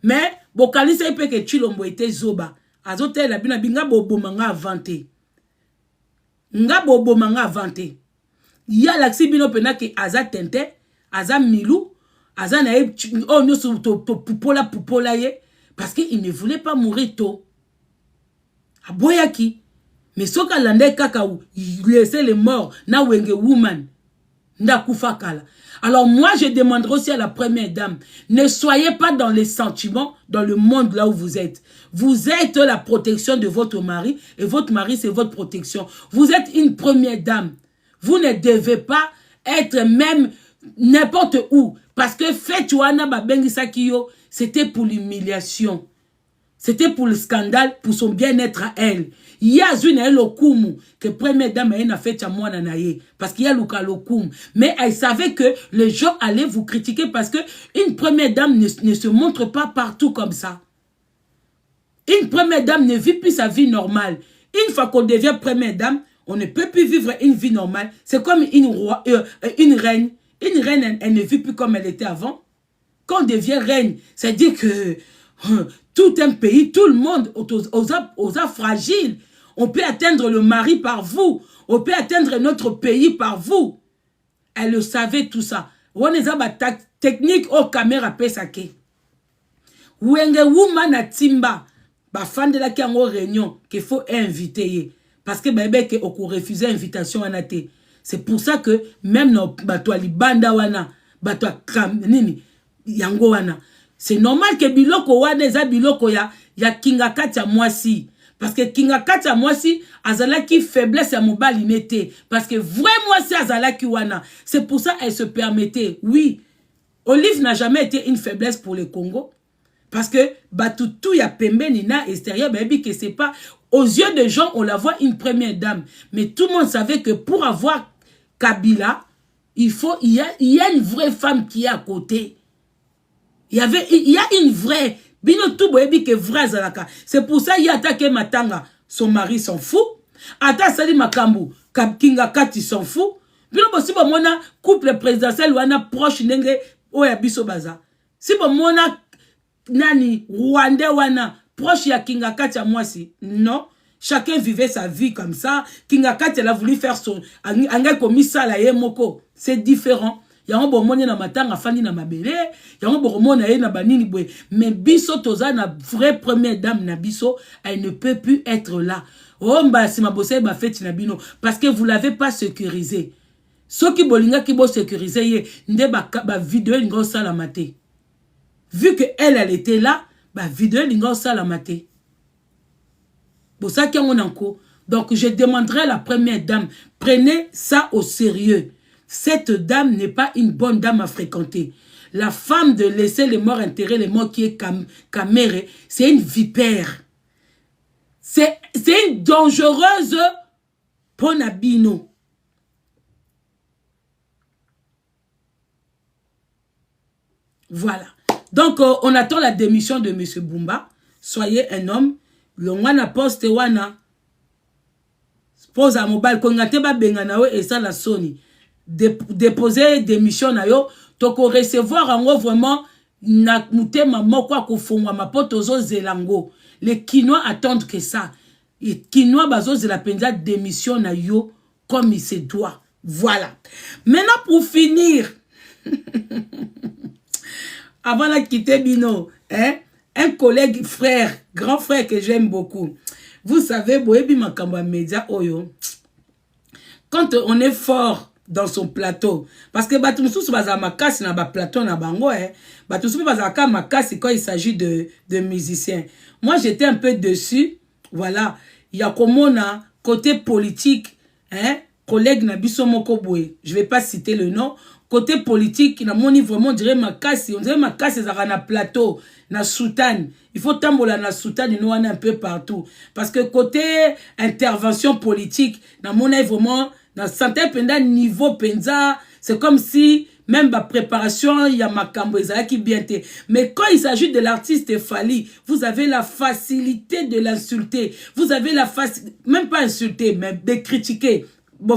Mais, bokali se peut que Chilombo était zoba. Azote la bina binga bobo manga avanté. Nga bobo manga avanté. Ya l'axi bino pena que aza tente, aza milou, aza nae, oh nous sou to poupola ye. Parce qu'il ne voulait pas mourir tôt. Aboyaki. Mais ce qu'il a kakao, il laissait les morts, na Wenge Woman, nda kufakala. Alors moi, je demanderai aussi à la première dame, ne soyez pas dans les sentiments, dans le monde là où vous êtes. Vous êtes la protection de votre mari, et votre mari, c'est votre protection. Vous êtes une première dame. Vous ne devez pas être même n'importe où. Parce que Fetouana Babengisa Kiyo, c'était pour l'humiliation. C'était pour le scandale, pour son bien-être à elle. Il y a une lokumu que première dame a fait à moi nanaye parce qu'il y a le lokumu. Mais elle savait que les gens allaient vous critiquer parce que une première dame ne se montre pas partout comme ça. Une première dame ne vit plus sa vie normale. Une fois qu'on devient première dame, on ne peut plus vivre une vie normale. C'est comme une reine. Une reine, elle ne vit plus comme elle était avant. Quand on devient reine, c'est-à-dire que tout un pays, tout le monde, aux fragiles. On peut atteindre le mari par vous. On peut atteindre notre pays par vous. Elle le savait tout ça. On est à technique au caméra pesake. Wenge Woman a timba. Ba fan de la qui en réunion qu'il faut inviter. Parce que bébé que on refusé invitation à nate. C'est pour ça que même dans batwa libanda wana, batwa nini yango wana. C'est normal que biloko wana za biloko ya kinga katia mwasi. Parce que kinga katia mwasi azala ki faiblesse ya mobali nete. Parce que vraiment c'est azala ki wana. C'est pour ça elle se permettait. Oui, Olive n'a jamais été une faiblesse pour le Congo. Parce que Batutu ya pembe nina extérieur baby que c'est pas aux yeux des gens on la voit une première dame. Mais tout le monde savait que pour avoir Kabila, il y a une vraie femme qui est à côté. Il y a une vraie. Bino tout boyebi que vraie zalaka. C'est pour ça il a attaqué Matanga. Son mari s'en fout. Ata Sali Makambu. Kinga Kati s'en fout. Bino bo si bo mona couple présidentiel wana proche nenge oya biso baza. Si bo mona nani Rwanda wana proche ya Kinga Kati ya mwasi. Non. Chacun vivait sa vie comme ça. Kinga Kati elle a voulu faire son anga komi sala ye moko. C'est différent. Yango bomoni na matanga fandi na mabele, yango bomona ye na banini boye. Mais biso toza na vraie première dame na biso, elle ne peut plus être là. Oh mba si mabose ba feti na bino parce que vous l'avez pas sécurisé. Ceux qui bolinga qui bo sécuriser ye nde ba vidéo ngo sala maté. Vu que elle était là, ba vidéo ngo sala maté. Pour ça qu'il y a mon enco. Donc je demanderai à la première dame, prenez ça au sérieux. Cette dame n'est pas une bonne dame à fréquenter. La femme de laisser les morts enterrer les morts qui est camérée, c'est une vipère. C'est une dangereuse ponabino. Voilà. Donc, on attend la démission de M. Bumba. Soyez un homme. Le wana poste wana. Pose à mobile. Kongate ba benganawe et ça la soni. déposer démission na yo, toko recevoir en vraiment na mutema moko akofungwa mapoto zo zelango. Les Kinois attendent que ça. Les Kinois bazo zela penza démission na yo comme il se doit. Voilà. Maintenant pour finir, avant de quitter Bino, hein, un collègue frère, grand frère que j'aime beaucoup. Vous savez, Boebi Makamba Média Oyo, quand on est fort dans son plateau, parce que Batumsous baza makasi na ba plateau na bango, hein, Batumsous baza ka makasi quand il s'agit de musiciens. Moi, j'étais un peu dessus, voilà. Il y a comme on a côté politique, hein, collègue Nabiso Mokoboué, je vais pas citer le nom. Côté politique, na moni vraiment, on dirait makasi zara na plateau, na soutane. Il faut tambola na soutane, nous on est un peu partout. Parce que côté intervention politique, na moni vraiment, dans certains niveau penza, c'est comme si même la préparation, il y a makambo qui bien été. Mais quand il s'agit de l'artiste Fally, vous avez la facilité de l'insulter. Vous avez la facilité, même pas insulter, mais de critiquer. Vous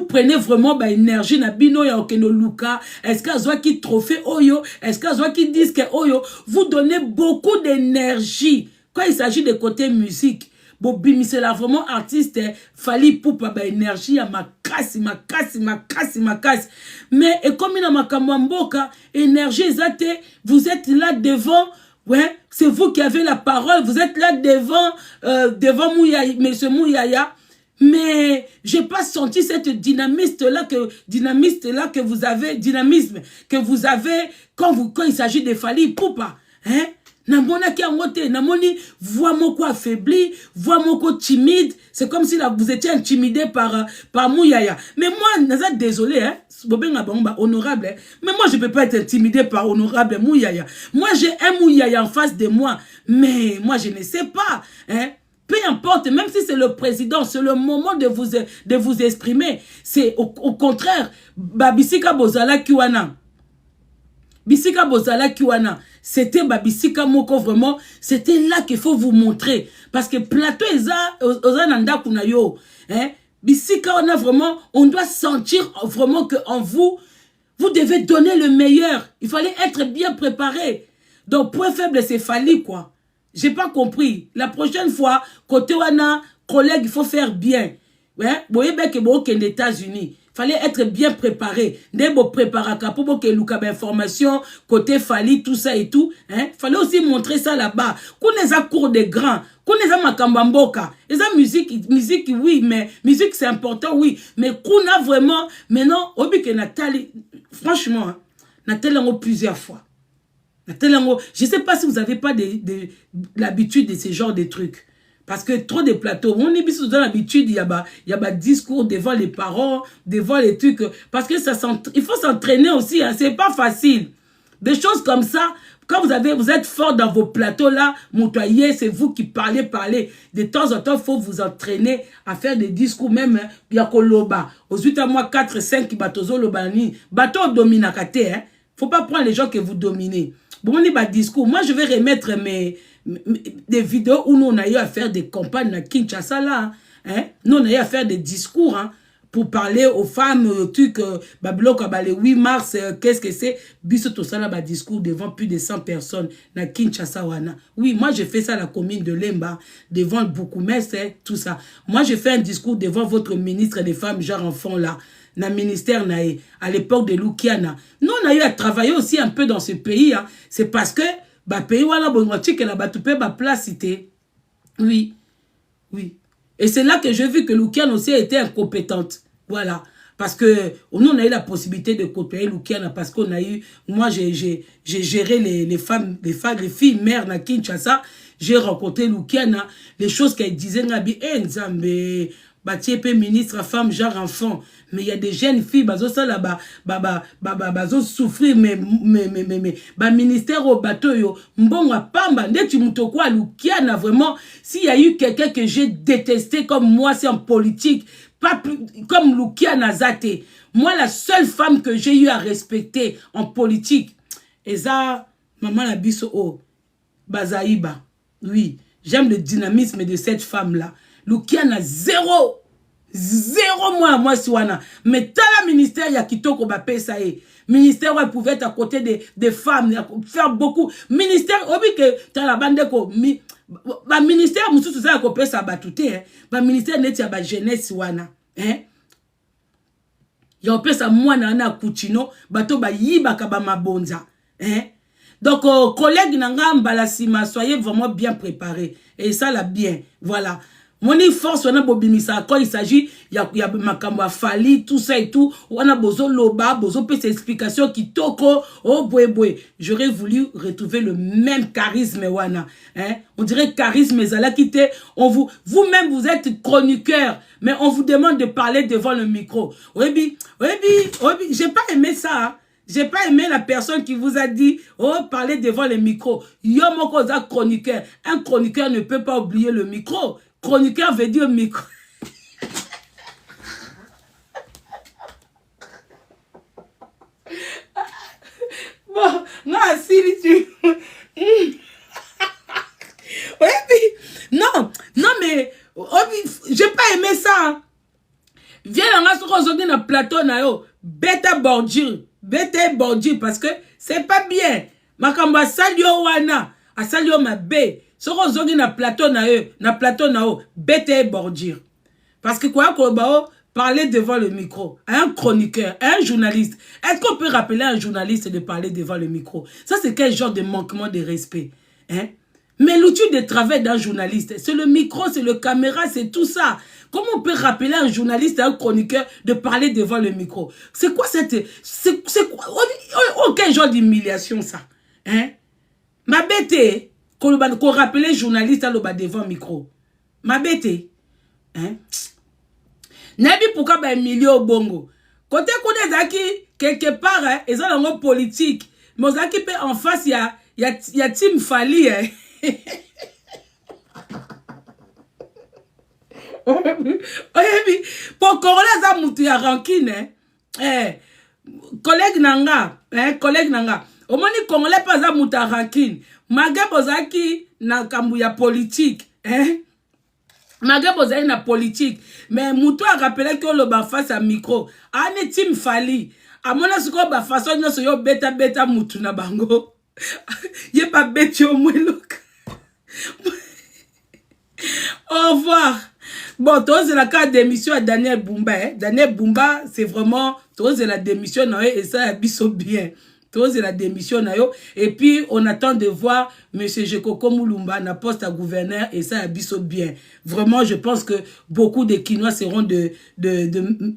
prenez vraiment bah, énergie na bino ya okeno luka. Est-ce qu'à soit qui trophée oyo? Est-ce qu'à soit qui disque oyo? Vous donnez beaucoup d'énergie. Quand il s'agit de côté musique, c'est là vraiment artiste Fally Ipupa ba énergie à makasi. Mais et comme il a makamamboka énergie zate, vous êtes là devant. Ouais, c'est vous qui avez la parole. Vous êtes là devant Mouyaya, monsieur Mouyaya. Mais j'ai pas senti cette dynamisme là que vous avez quand il s'agit de Fally Ipupa, hein? Namona ki amote, namoni voix moko affaibli, voix moko timide. C'est comme si là vous étiez intimidé par Mouyaya. Mais moi, naza désolé, hein, honorable, hein? Mais moi je peux pas être intimidé par honorable Mouyaya. Moi j'ai un Mouyaya en face de moi, mais moi je ne sais pas, hein. Peu importe, même si c'est le président, c'est le moment de vous exprimer. C'est au contraire, Babisika Bozala Kiwana. Bisika Bozala Kiwana. C'était Babisika Moko vraiment. C'était là qu'il faut vous montrer. Parce que plateau Ozananda Kunayo. Hein? Bisika on a vraiment, on doit sentir vraiment qu'en vous devez donner le meilleur. Il fallait être bien préparé. Donc point faible c'est Fally quoi. J'ai pas compris. La prochaine fois, côté wana, collègue, il faut faire bien. Ouais, boye beke bo aux États-Unis. Fallait être bien préparé. Nebo préparaka pour que luka information côté Fally tout ça et tout, hein. Fallait aussi montrer ça là-bas. Connais cours des grands, connais makambamboka. Et ça musique oui, mais musique c'est important oui, mais qu'on a vraiment maintenant obi que Nathalie franchement, hein, Nathalie en plusieurs fois. Je ne sais pas si vous n'avez pas l'habitude de ce genre de trucs. Parce que trop de plateaux, on est dans l'habitude, il y a discours devant les parents, devant les trucs. Parce que il faut s'entraîner aussi, hein, c'est pas facile. Des choses comme ça, quand vous êtes fort dans vos plateaux là, montoyer, c'est vous qui parlez. De temps en temps, il faut vous entraîner à faire des discours même, il y a Koloba. Aux 8 mois, 4, 5, batozo lobani, bateau dominakate, hein. Faut pas prendre les gens que vous dominez. Bon, on est pas discours. Moi, je vais remettre des vidéos où nous, on a eu à faire des campagnes à Kinshasa, là. Hein? Nous, on a eu à faire des discours, hein, pour parler aux femmes, truc, le 8 mars, qu'est-ce que c'est? Biso tout ça, là, discours devant plus de 100 personnes, à Kinshasa, wana. Oui, moi, j'ai fait ça à la commune de Lemba, devant le Boukoumès, tout ça. Moi, j'ai fait un discours devant votre ministre des Femmes, genre enfant, là. Na ministère nae à l'époque de Lukiana. Nous on a eu à travailler aussi un peu dans ce pays, hein. C'est parce que pays wala bongochi que la batoupe ba place cité. Oui. Et c'est là que j'ai vu que Lukiana aussi était incompétente. Voilà. Parce que nous on a eu la possibilité de côtoyer Lukiana parce qu'on a eu, moi j'ai géré les filles mères na Kinshasa, j'ai rencontré Lukiana, les choses qu'elle disait ngabi Nzambe Batiepe ministre femme genre enfant, mais il y a des jeunes filles bazo ça là bazo souffrir mais ministère au bateau yo mbonga pamba ndeti mutoko Lukiana vraiment s'il y a eu quelqu'un que j'ai détesté comme moi c'est en politique pas plus, comme Lukiana Zate. Moi la seule femme que j'ai eu à respecter en politique et ça maman la biso oh Bazaïba. Oui, j'aime le dynamisme de cette femme là. Lukiana zéro 0 mois à moi si wana. Mais tala ministère ya kitoko ba pesa e. Ministère où pouvait être à côté des femmes, faire beaucoup. Ministère, obi que tala bande ko ba ministère mususu ça ko pesa batute hein. Ba ministère net ya ba jeunesse wana, hein. Ya pesa mwana na kuchino bato ba yiba ka ba mabonza, hein. Donc collègue nanga mbalasima, soyez vraiment bien préparés et ça là bien, voilà. Mon force on a bobimisa quand il s'agit y a makambo fali tout ça et tout on a bozo loba bozo pe explication qui toko oh boy j'aurais voulu retrouver le même charisme wana hein, on dirait charisme zala quitté on vous-même vous êtes chroniqueur mais on vous demande de parler devant le micro. Oui, j'ai pas aimé ça hein. J'ai pas aimé la personne qui vous a dit oh parler devant le micro. Yo moko za chroniqueur, un chroniqueur ne peut pas oublier le micro. Chroniqueur veut dire micro. Bon, non, si tu... Non, mais j'ai pas aimé ça. Viens là, aujourd'hui dans le plateau, bêta bordure parce que c'est pas bien. Makamba salio wana, a salio ma bé. Soko zongi na plateau na o, bête bordure. Parce que quoi parler devant le micro, un chroniqueur, un journaliste. Est-ce qu'on peut rappeler à un journaliste de parler devant le micro? Ça c'est quel genre de manquement de respect, hein? Mais l'outil de travail d'un journaliste, c'est le micro, c'est le caméra, c'est tout ça. Comment on peut rappeler à un journaliste, à un chroniqueur de parler devant le micro? C'est quoi cette... C'est quoi? Quel genre d'humiliation ça, hein? Ma bête, qu'on rappelait journaliste à devant le micro. Ma bête, hein? Nabi pourquoi ba milieu bongo. Côté qu'on zaki quelque part hein, ils ont un politique. Mais zaki pe en face il y a Tim Fali hein. Pour Corolla za mutu ya rancune hein. Collègue nanga au moins Congolais pas za mutu ya rancune. Magabo zaki na kambu ya politique hein. Magabo zaki na politique. Mais mutu a rappelé que le ba face à micro. Ane Tim Fali. A mona suko ba façon nyo so yo beta mutu na bango. Yé pas bête yo mweloka. Au revoir. Bon, toi, c'est la carte d'émission à Daniel Bumba. Hein? Daniel Bumba, c'est vraiment, toi, c'est la démission, et ça, abisso bien. Toi, c'est la démission, et puis, on attend de voir M. Jekoko Moulumba, na poste à gouverneur, et ça, abisso bien. Vraiment, je pense que beaucoup de Kinois seront de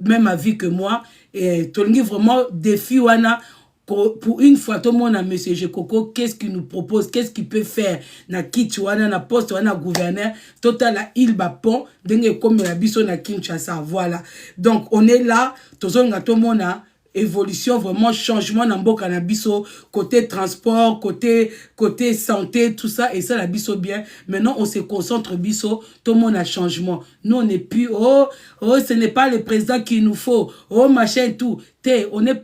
même avis que moi. Et Tongi, vraiment, défi, wana. Pour une fois, tout le monde a M. Jekoko, qu'est-ce qu'il nous propose, qu'est-ce qu'il peut faire na Kitouana, na poste, na gouverneur, total la île Bapon, dengue comme la biso na Kinshasa, voilà. Donc, on est là, tout le monde a évolution, vraiment changement dans Mboka na biso, côté transport, côté santé, tout ça, et ça la biso bien. Maintenant, on se concentre biso, tout le monde a changement. Nous, on n'est plus, oh, ce n'est pas le président qu'il nous faut, oh, machin, tout. On a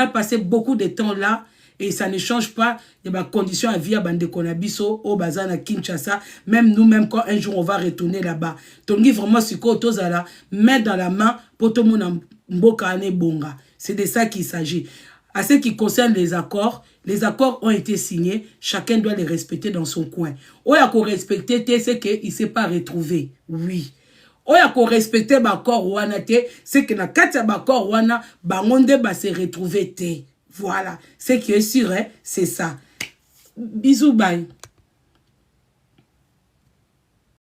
passé beaucoup de temps là, et ça ne change pas. Il y a des conditions à vie à Bandekonabiso, au Bazan à Kinshasa, même nous-mêmes, quand un jour on va retourner là-bas. Donc, vraiment, c'est quoi, tous à la main dans la main, pour tout le monde Mboka bonga. C'est de ça qu'il s'agit. À ce qui concerne les accords ont été signés, chacun doit les respecter dans son coin. Ou il faut respecter, c'est qu'il ne s'est pas retrouvé. Oui. Ou il faut respecter l'accord wana te, c'est que na katia l'accord wana, bangonde ba se retrouver te. Voilà. Ce qui est sûr, hein, c'est ça. Bisous, bye.